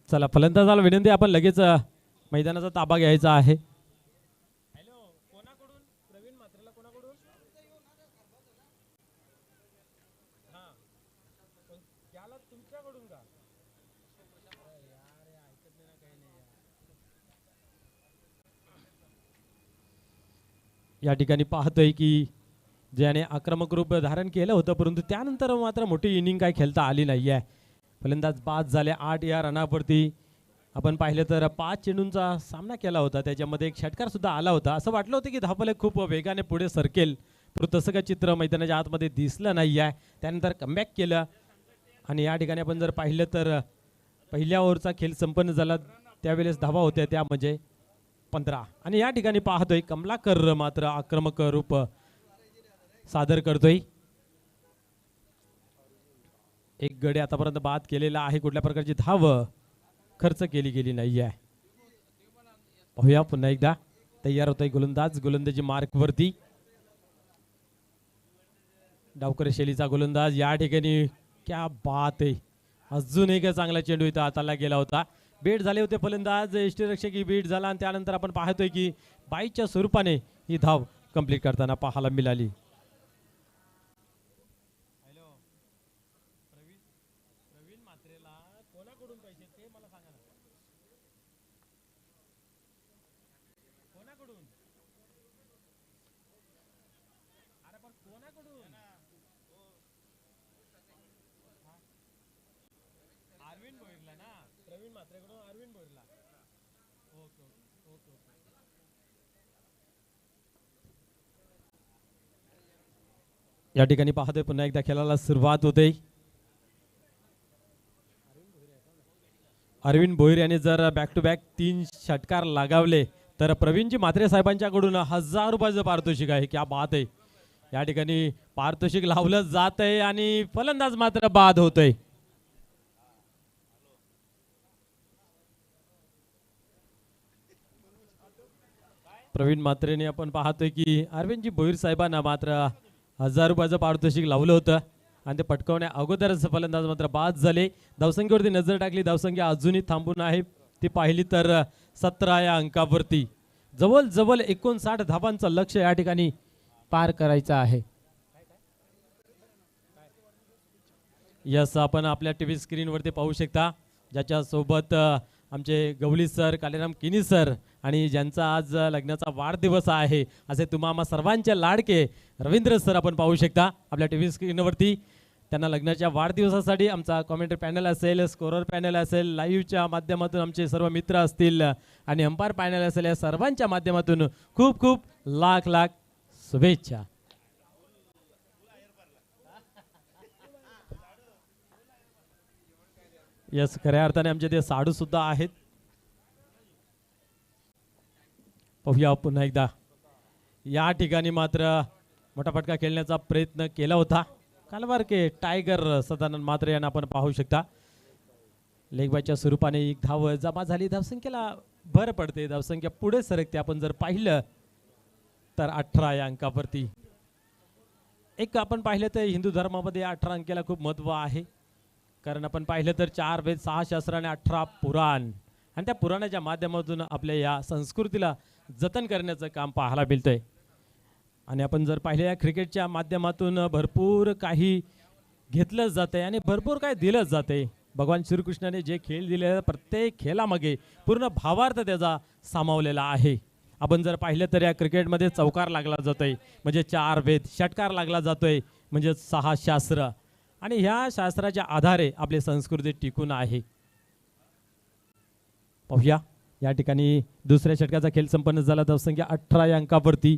चला, फलंदाजाला विनंती, आपण लगेच मैदानाचा ताबा घ्यायचा आहे. या ठिकाणी पाहतोय की ज्याने आक्रमक रूप धारण केलं होतं, परंतु त्यानंतर मात्र मोठी इनिंग काय खेळता आली नाही आहे. फलंदाज बाद झाले 8 या रनावरती. आपण पाहिलं तर 5 चेंडूंचा सामना केला होता, त्याच्यामध्ये एक षटकार सुद्धा आला होता. असं वाटलं होतं की धावफलक खूप वेगाने पुढे सरकेल, परंतु तसं काय चित्र मैदानाच्या आतमध्ये दिसलं नाही आहे. त्यानंतर कमबॅक केलं आणि या ठिकाणी आपण जर पाहिलं तर पहिल्या ओव्हरचा खेळ संपन्न झाला त्यावेळेस धावा होत्या त्या म्हणजे 15. आणि या ठिकाणी पाहतोय कमलाकर मात्र आक्रमक रूप सादर करतोय. एक गडी आतापर्यंत बाद केलेला आहे, कुठल्या प्रकारची धाव खर्च केली गेली नाही आहे. पाहूया पुन्हा एकदा तयार होतोय गोलंदाज गोलंदाजी मार्क वरती. डावकरी शैलीचा गोलंदाज या ठिकाणी क्या बात आहे. अजून एक चांगला चेंडू इथं हाताला गेला होता. बेट झाले होते फलंदाज, यष्टीरक्षक बीट झाला आणि त्यानंतर आपण पाहतोय की बाईच्या स्वरूपाने ही धाव कंप्लीट करताना पाहायला मिळाली. या ठिकाणी पाहतोय पुन्हा एकदा खेळाला सुरुवात होते. अरविंद भोईर यांनी जर बॅक टू बॅक 3 षटकार लगावले तर प्रवीणजी म्हात्रे साहेबांच्याकडून 1000 रुपयाचं पारितोषिक आहे. क्या बात आहे. या ठिकाणी पारितोषिक लावलं जात आहे आणि फलंदाज मात्र बाद होतोय. प्रवीण म्हात्रेने आपण पाहतोय की अरविंदजी भोईर साहेबांना मात्र 1000 रुपयाचं पारितोषिक लावलं होतं आणि ते पटकवण्या अगोदरच फलंदाज मात्र बाद झाले. धावसंख्येवरती नजर टाकली, धावसंख्या अजूनही थांबून आहे. ती पाहिली तर 17 या अंकावरती जवळ 59 धावांचं लक्ष या ठिकाणी पार करायचं आहे. यस, आपण आपल्या टीव्ही स्क्रीनवरती पाहू शकता, ज्याच्या सोबत आमचे गवली सर, कालेराम किनी सर आणि ज्यांचा आज लग्नाचा वाढदिवस आहे असे तुम्हा सर्वांचे लाडके रवींद्र सर आपण पाहू शकता आपल्या टीव्ही स्क्रीनवरती. त्यांना लग्नाच्या वाढदिवसासाठी आमचा कॉमेंट्री पॅनल असेल, स्कोरर पॅनल असेल, लाईव्हच्या माध्यमातून आमचे सर्व मित्र असतील आणि अंपायर पॅनल असेल, या सर्वांच्या माध्यमातून खूप खूप लाख शुभेच्छा. यस, खऱ्या अर्थाने आमचे ते साडू सुद्धा आहेत. पाहूया पुन्हा एकदा. या ठिकाणी मात्र मोठा फटका खेळण्याचा प्रयत्न केला होता. कालवार के टायगर सदानंद मात्रे यांना आपण पाहू शकता. लेगबायच्या स्वरूपाने एक धाव जमा झाली, धावसंख्येला भर पडते, धावसंख्या पुढे सरकते. आपण जर पाहिलं तर 18 या अंकावरती. एक आपण पाहिलं तर हिंदू धर्मामध्ये 18 अंकेला खूप महत्त्व आहे, कारण आपण पाहिलं तर 4 वेद 6 शास्त्र आणि 18 पुराण, आणि त्या पुराणाच्या माध्यमातून आपल्या या संस्कृतीला जतन करण्याचं काम पाहायला मिळतंय. आणि आपण जर पाहिलं या क्रिकेटच्या माध्यमातून भरपूर काही घेतलं जातंय आणि भरपूर काही दिलं जातंय. भगवान श्रीकृष्णाने जे खेळ दिले प्रत्येक खेळामागे पूर्ण भावार्थ त्याचा सामावलेला आहे. आपण जर पाहिलं तर या क्रिकेटमध्ये चौकार लागला जातोय म्हणजे 4 वेद, षटकार लागला जातोय म्हणजे 6 शास्त्र, आणि ह्या शास्त्राच्या आधारे आपली संस्कृती टिकून आहे. पाहूया या ठिकाणी दुसऱ्या षटकाचा खेळ संपन्न झाला. धावसंख्या 18 या अंकावरती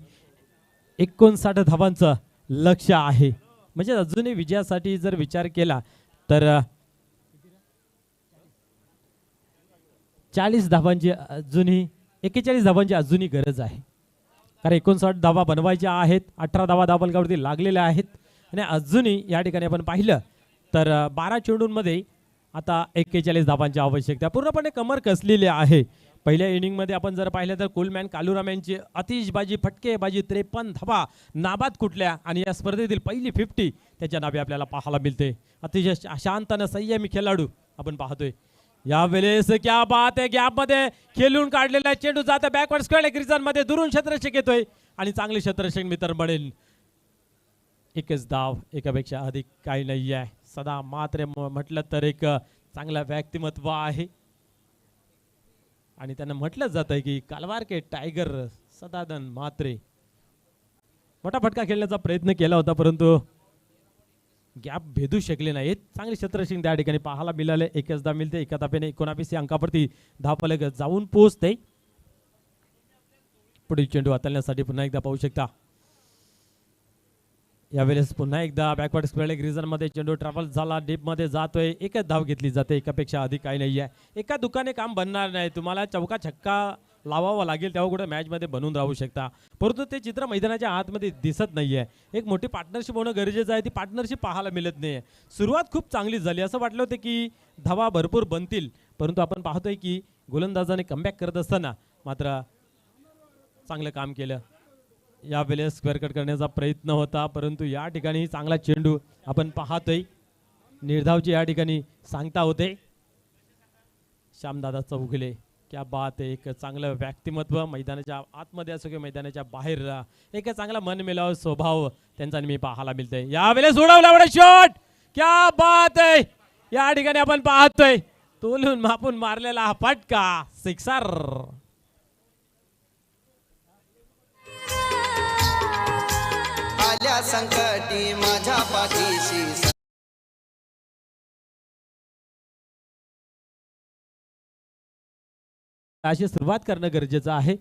59 धावांचं लक्ष आहे, म्हणजे अजूनही विजयासाठी जर विचार केला तर 40 धावांची अजूनही 41 धावांची अजूनही गरज आहे, कारण 59 धावा बनवायच्या आहेत. 18 धावा धावफलकावरती लागलेल्या आहेत आणि अजूनही या ठिकाणी आपण पाहिलं तर 12 चेंडूंमध्ये आता 41 धावांची आवश्यकता, पूर्णपणे कमर कसलेली आहे. पहिल्या इनिंगमध्ये आपण जर पाहिलं तर कुलमॅन कालुराम यांची आतिषबाजी, फटकेबाजी, 53 धावा नाबाद कुठल्या, आणि या स्पर्धेतील पहिली 50 त्याच्या नावे आपल्याला पाहायला मिळते. अतिशय शांतनं संयमी खेळाडू आपण पाहतोय. यावेळेस क्या बात आहे, गॅपमध्ये खेळून काढलेला चेंडू जाता बॅकवर्ड स्क्वेअर रिजन मध्ये दुरून क्षेत्ररक्षक येतोय आणि चांगले क्षेत्ररक्षक मित्र बनेल. एकच धाव, एकापेक्षा अधिक काही नाही आहे. सदा मात्र म्हटलं तर एक चांगला व्यक्तिमत्व आहे आणि त्यांना म्हटलं जातं की कालवार के टायगर सदानंद मात्रे. मोठा फटका खेळण्याचा प्रयत्न केला होता परंतु गॅप भेदू शकले नाहीत. चांगले क्षेत्ररक्षक त्या ठिकाणी पाहायला मिळाले. एकच धाव मिळते. एका धाप्याने 19 अंकावरती धावफलक जाऊन पोहोचते. पुढील चेंडू हाताळण्यासाठी पुन्हा एकदा पाहू शकता. यावेळेस पुन्हा एकदा बॅकवर्ड स्क्वेअर रिजन मध्ये चेंडू ट्रॅव्हल झाला, डीप मध्ये जातोय. एकच धाव घेतली जाते, एकापेक्षा अधिक काही नाही आहे. एका दुकाने काम बनणार नाही, तुम्हाला चौका छक्का लावावा लागेल तेव्हा कुठे मॅच मध्ये बनून राहू शकता, परंतु ते चित्र मैदानाच्या आतमध्ये दिसत नाहीये. एक मोठी पार्टनरशिप होणं गरजेचं आहे, ती पार्टनरशिप पाहायला मिळत नाहीये. सुरुवात खूप चांगली झाली, असं वाटलं होतं की धावा भरपूर बनतील, परंतु आपण पाहतोय की गोलंदाजाने कमबॅक करत असताना मात्र चांगलं काम केलं. यावेळेस स्क्वेअर कट करण्याचा प्रयत्न होता, परंतु या ठिकाणी चांगला चेंडू आपण पाहतोय. निर्धावची या ठिकाणी सांगता होते श्यामदादा चौगुले. क्या बात आहे, एक चांगलं व्यक्तिमत्व मैदानाच्या आतमध्ये असो किंवा मैदानाच्या बाहेर, एक चांगला मन मिळाव स्वभाव त्यांचा मी पाहायला मिळतोय. यावेळेस उडवला एवढा शॉट, क्या बात आहे. या ठिकाणी आपण पाहतोय तोलून मापून मारलेला हा फटका, सिक्सर.
आल्या संकटी माझ्या पाठीशी
अशी सुरुवात करणं गरजेचं आहे.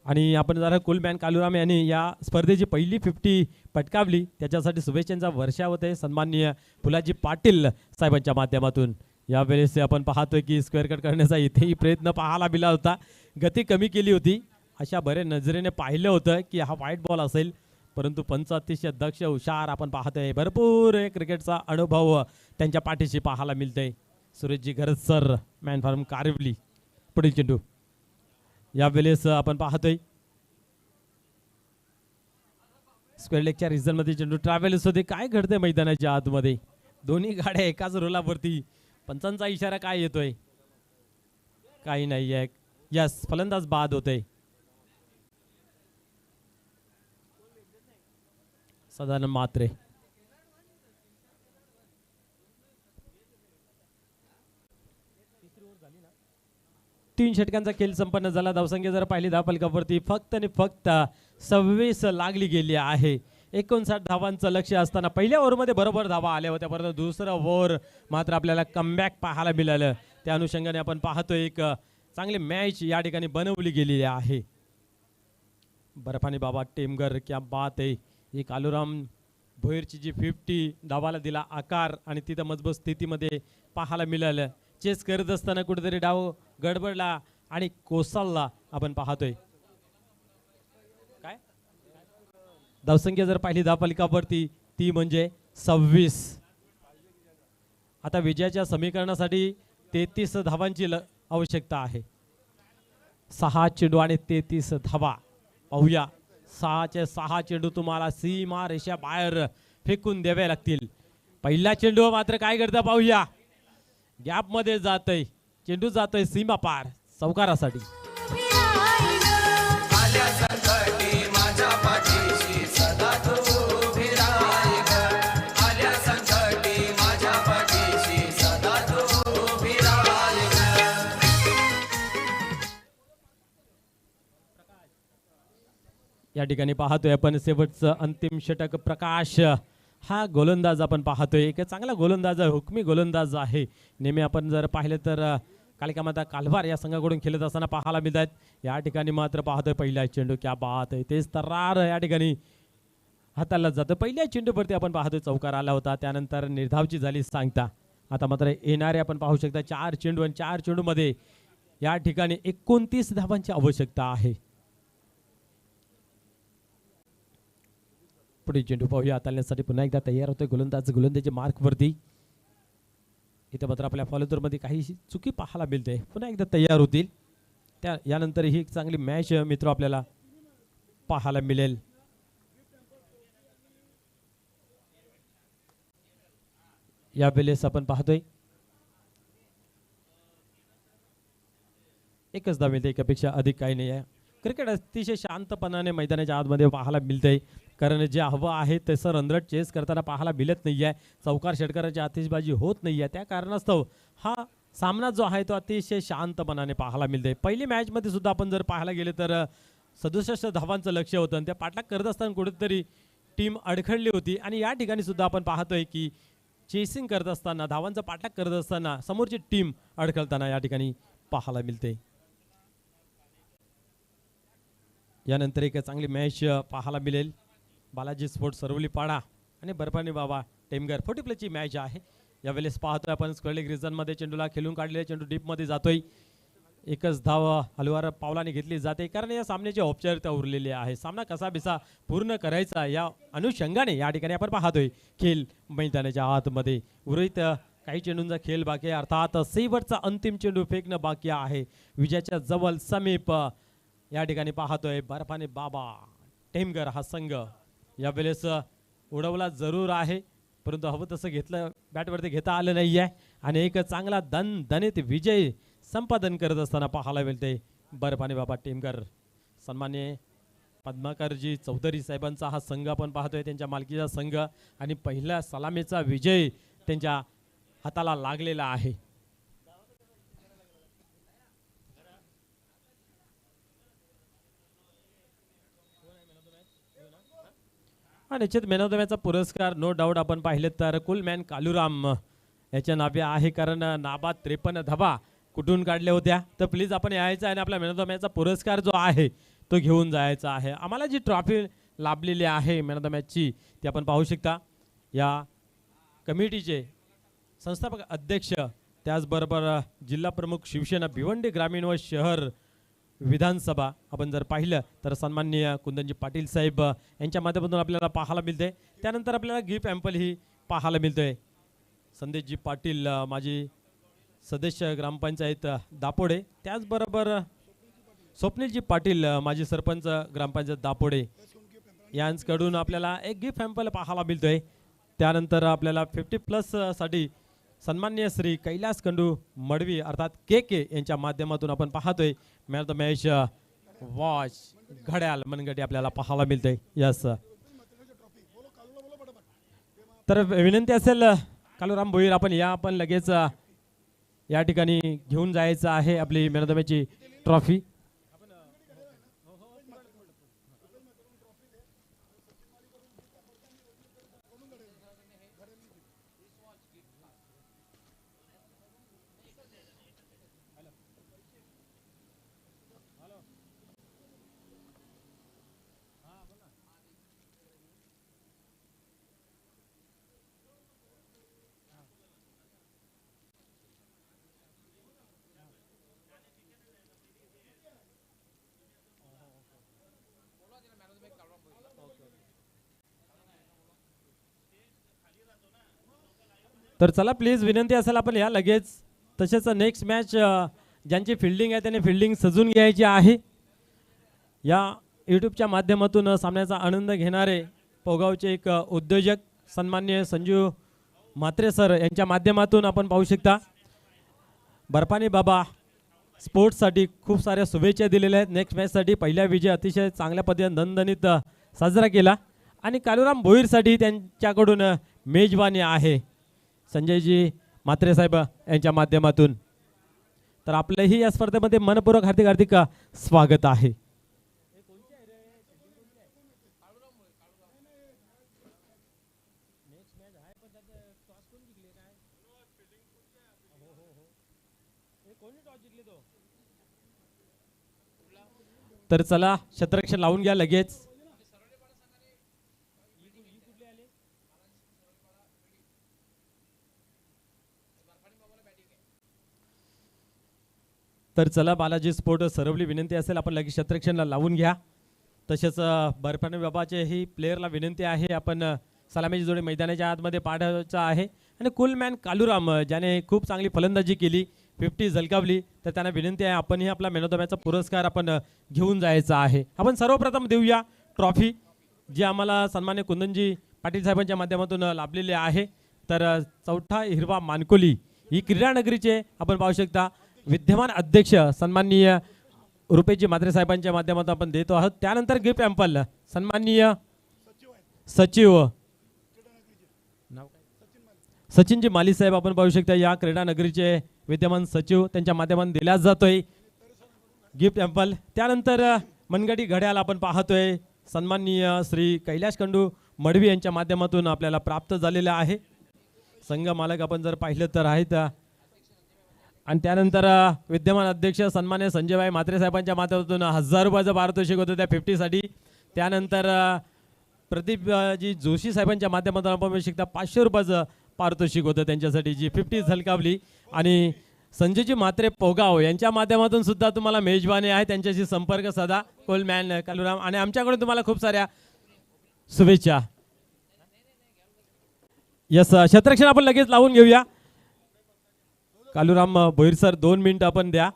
आणि आपण जरा कुलमॅन कालुराम यांनी या स्पर्धेची पहिली 50 पटकावली, त्याच्यासाठी शुभेच्छांचा वर्षा होते सन्माननीय फुलाजी पाटील साहेबांच्या माध्यमातून. यावेळेस आपण पाहतोय की स्क्वेअर कट करण्याचा इथेही प्रयत्न पाहायला मिळाला होता, गती कमी केली होती. अशा बऱ्या नजरेने पाहिलं होतं की हा व्हाईट बॉल असेल, परंतु पंच अतिशय दक्ष हुशार आपण पाहतोय. भरपूर क्रिकेटचा अनुभव त्यांच्या पाठीशी पाहायला मिळतंय. सुरेशजी गरज सर, मॅन फार्म कारिवली. पुढील चेंडू यावेळेस आपण पाहतोय स्क्वेअर लेगच्या रिजन मध्ये चेंडू ट्रॅव्हल्स होते. काय घडतंय मैदानाच्या आतमध्ये, दोन्ही गाड्या एकाच रोलावरती, पंचांचा इशारा काय येतोय, काही नाही आहे. यस, फलंदाज बाद होते. सदानंद मात्रे. तीन षटकांचा खेळ संपन्न झाला. धावसंख्या जर पाहिली धावफलकावरती फक्त आणि फक्त 26 लागली गेली आहे. 59 धावांचं लक्ष असताना पहिल्या ओव्हरमध्ये बरोबर धावा आल्या होत्या, परंतु दुसरं ओव्हर मात्र आपल्याला कमबॅक पाहायला मिळालं. त्या अनुषंगाने आपण पाहतोय एक चांगली मॅच या ठिकाणी बनवली गेलेली आहे. बर्फानी बाबा टेमगर, क्या बात आहे. ही कालुराम भोईरची जी 50 धावाला दिला आकार आणि तिथं मजबूत स्थितीमध्ये पाहायला मिळालं. चेस करत असताना कुठेतरी डाव गडबडला आणि कोसळला आपण पाहतोय. काय धावसंख्या जर पाहिली धावफलकावरती ती म्हणजे 26. आता विजयाच्या समीकरणासाठी 33 धावांची आवश्यकता आहे. 6 चेंडू आणि 33 धावा. पाहूया 6चे 6 चेंडू तुम्हाला सीमा रेषा बाहेर फेकून द्यावे लागतील. पहिला चेंडू मात्र काय करता पाहूया. गॅप मध्ये जातोय चेंडू, जातोय सीमा पार चौकारासाठी.
आल्या संकटी माझ्या पाठीशी सदा तू उभी राहाय ग. आल्या संकटी माझ्या पाठीशी सदा तू उभी राहाय ग.
या ठिकाणी पाहतोय आपण शेवटचं अंतिम षटक. प्रकाश हा गोलंदाज आपण पाहतोय, एक चांगला गोलंदाज आहे, हुकमी गोलंदाज आहे. नेहमी आपण जर पाहिलं तर कालिका माता कालभार या संघाकडून खेळत असताना पाहायला मिळत आहेत. या ठिकाणी मात्र पाहतोय पहिला चेंडू, क्या बात आहे, तेच तरार या ठिकाणी हाताला जातं. पहिल्या चेंडूवरती आपण पाहतोय चौकार आला होता, त्यानंतर निर्धावची झाली सांगता. आता मात्र येणारे आपण पाहू शकता 4 चेंडू आणि 4 चेंडूमध्ये या ठिकाणी 29 धावांची आवश्यकता आहे. पुढे चेंडू पाहूया. हाताळण्यासाठी पुन्हा एकदा तयार होतोय गोलंदाज गोलंदाजी मार्कवरती. इथे मात्र आपल्या फॉलोदरमध्ये काही चुकी पाहायला मिळते, पुन्हा एकदा तयार होतील. यानंतर ही एक चांगली मॅच मित्र आपल्याला पाहायला मिळेल. यावेळेस आपण पाहतोय एकच धाव मिळते, एकापेक्षा अधिक काही नाही आहे. क्रिकेट अतिशय शांतपणाने मैदानाच्या आतमध्ये पाहायला मिळतंय, कारण जे हवं आहे तसं रनरट चेस करताना पाहायला मिळत नाही आहे. चौकार षटकाराची आतिषबाजी होत नाही आहे. त्या कारणास्तव हा सामना जो आहे तो अतिशय शांतपणाने पाहायला मिळतंय. पहिली मॅचमध्ये सुद्धा आपण जर पाहायला गेले तर 67 धावांचं लक्ष होतं आणि त्या पाठलाग करत असताना कुठेतरी टीम अडखळली होती. आणि या ठिकाणी सुद्धा आपण पाहतोय की चेसिंग करत असताना, धावांचा पाठलाग करत असताना समोरची टीम अडखळताना या ठिकाणी पाहायला मिळते. यानंतर एक चांगली मॅच पाहायला मिळेल. बालाजी स्पोर्ट्स सरवलीपाडा आणि बर्फानी बाबा टेमगर 40+ मॅच आहे. यावेळेस पाहतोय आपण स्क्वेअर लेग रिजनमध्ये चेंडूला खेळून काढलेला चेंडू डीपमध्ये जातोय. एकच धाव हलवार पावलाने घेतली जाते, कारण या सामन्याची औपचारिकता उरलेली आहे. सामना कसा बिसा पूर्ण करायचा या अनुषंगाने या ठिकाणी आपण पाहतोय खेळ मैदानाच्या आतमध्ये उर्वरित काही चेंडूंचा खेळ बाकी आहे. अर्थात शेवटचा अंतिम चेंडू फेकणं बाकी आहे. विजयाच्या जवळ समीप या ठिकाणी पाहतोय बर्फानी बाबा टेमगर हा संघ. यावेळेस उडवला जरूर आहे, परंतु हवं तसं घेतलं बॅटवरती घेता आलं नाही आहे. आणि एक चांगला दणदणीत विजय संपादन करत असताना पाहायला मिळते बर्फानी बाबा टेमगर. सन्मान्य पद्माकरजी चौधरी साहेबांचा हा संघ आपण पाहतोय, त्यांच्या मालकीचा संघ. आणि पहिला सलामीचा विजय त्यांच्या हाताला लागलेला आहे. निश्चित मॅन ऑफ द मॅचचा पुरस्कार नो डाऊट आपण पाहिलं तर कुलमॅन कालूराम याच्या नावे आहे, कारण नाबाद 53 धावा कुठून काढल्या होत्या. तर प्लीज आपण यायचं आणि आपला मॅन ऑफ द मॅचचा पुरस्कार जो आहे तो घेऊन जायचा आहे. आम्हाला जी ट्रॉफी लाभलेली आहे मॅन ऑफ द मॅचची ती आपण पाहू शकता. या कमिटीचे संस्थापक अध्यक्ष, त्याचबरोबर जिल्हा प्रमुख शिवसेना भिवंडी ग्रामीण व शहर विधानसभा आपण जर पाहिलं तर सन्माननीय कुंदनजी पाटील साहेब यांच्या माध्यमातून आपल्याला पाहायला मिळते. त्यानंतर आपल्याला गिफ्ट एम्पल ही पाहायला मिळतोय. संदेशजी पाटील माजी सदस्य ग्रामपंचायत दापोडे, त्याचबरोबर स्वप्नीलजी पाटील माजी सरपंच ग्रामपंचायत दापोडे यांच्याकडून आपल्याला एक गिफ्ट एम्पल पाहायला मिळतोय. त्यानंतर आपल्याला 50+ साठी सन्मान्य श्री कैलास खंडू मडवी अर्थात के यांच्या माध्यमातून आपण पाहतोय man of the match watch घड्याळ मनगटी आपल्याला पाहायला मिळते. यस, तर विनंती असेल कालूराम भोईर आपण लगेच या ठिकाणी घेऊन जायचं आहे आपली मॅन ऑफ द मॅचची ट्रॉफी. तर चला प्लीज विनंती असेल आपण लगेच तसेच नेक्स्ट मॅच ज्यांची फिल्डिंग आहे त्याने फिल्डिंग सजून घ्यायची आहे. या यूट्यूबच्या माध्यमातून सामन्याचा आनंद घेणारे पोगावचे एक उद्योजक सन्माननीय संजू म्हात्रे सर यांच्या माध्यमातून आपण पाहू शकता बर्फानी बाबा स्पोर्ट्ससाठी खूप साऱ्या शुभेच्छा दिलेल्या आहेत. नेक्स्ट मॅचसाठी पहिला विजय अतिशय चांगल्या पद्धतीने दणदणीत साजरा केला आणि कालुराम भोईरसाठी त्यांच्याकडून मेजबानी आहे संजयजी म्हात्रे साहेब यांच्या माध्यमातून. तर आपलंही या स्पर्धेमध्ये मनपूर्वक हार्दिक हार्दिक स्वागत आहे. तर चला क्षेत्ररक्षण लावून घ्या लगेच. तर चला बालाजी स्पोर्ट सर्वली विनंती असेल आपण लगेच क्षेत्ररक्षणला लावून घ्या. तसेच बर्फानी बाबाचे ही प्लेयरला विनंती आहे आपण सलामीची जोडी मैदानाच्या आतमध्ये पाठवायचा आहे. आणि कुलमॅन कालुराम ज्याने खूप चांगली फलंदाजी केली 50 झलकावली तर त्यांना विनंती आहे आपणही आपला मॅन ऑफ द मॅचचा पुरस्कार आपण घेऊन जायचा आहे. आपण सर्वप्रथम देऊया ट्रॉफी जी आम्हाला सन्मान्य कुंदनजी पाटील साहेबांच्या माध्यमातून लाभलेली आहे. तर चौथा हिरवा मानकोली ही क्रीडा नगरीचे आपण पाहू शकता विद्यमान अध्यक्ष सन्माननीय रुपेशजी म्हात्रे साहेबांच्या माध्यमातून आपण देतो आहोत. त्यानंतर गिफ्ट पॅम्पल सन्माननीय सचिव सचिनजी माली साहेब आपण पाहू शकता या क्रीडा नगरीचे विद्यमान सचिव त्यांच्या माध्यमातून दिला जातोय गिफ्ट पॅम्पल. त्यानंतर मनगटी घड्याळ आपण पाहतोय सन्माननीय श्री कैलाश खंडू मडवी यांच्या माध्यमातून आपल्याला प्राप्त झालेलं आहे. संघ मालक आपण जर पाहिलं तर आहेत. आणि त्यानंतर विद्यमान अध्यक्ष सन्मान्य संजयभाई म्हात्रे साहेबांच्या माध्यमातून 1000 रुपयाचं पारितोषिक होतं त्या 50साठी. त्यानंतर प्रदीपजी जोशी साहेबांच्या माध्यमातून आपण पाहू शकता 500 रुपयाचं पारितोषिक होतं त्यांच्यासाठी जी 50 झलकावली. आणि संजयजी म्हात्रे पोगाव यांच्या माध्यमातून सुद्धा तुम्हाला मेजबानी आहे त्यांच्याशी संपर्क साधा कोलमॅन कालुराम आणि आमच्याकडून तुम्हाला खूप साऱ्या शुभेच्छा. यस क्षेत्ररक्षण आपण लगेच लावून घेऊया. कालुराम भोईर सर 2 मिनिटं आपण द्या.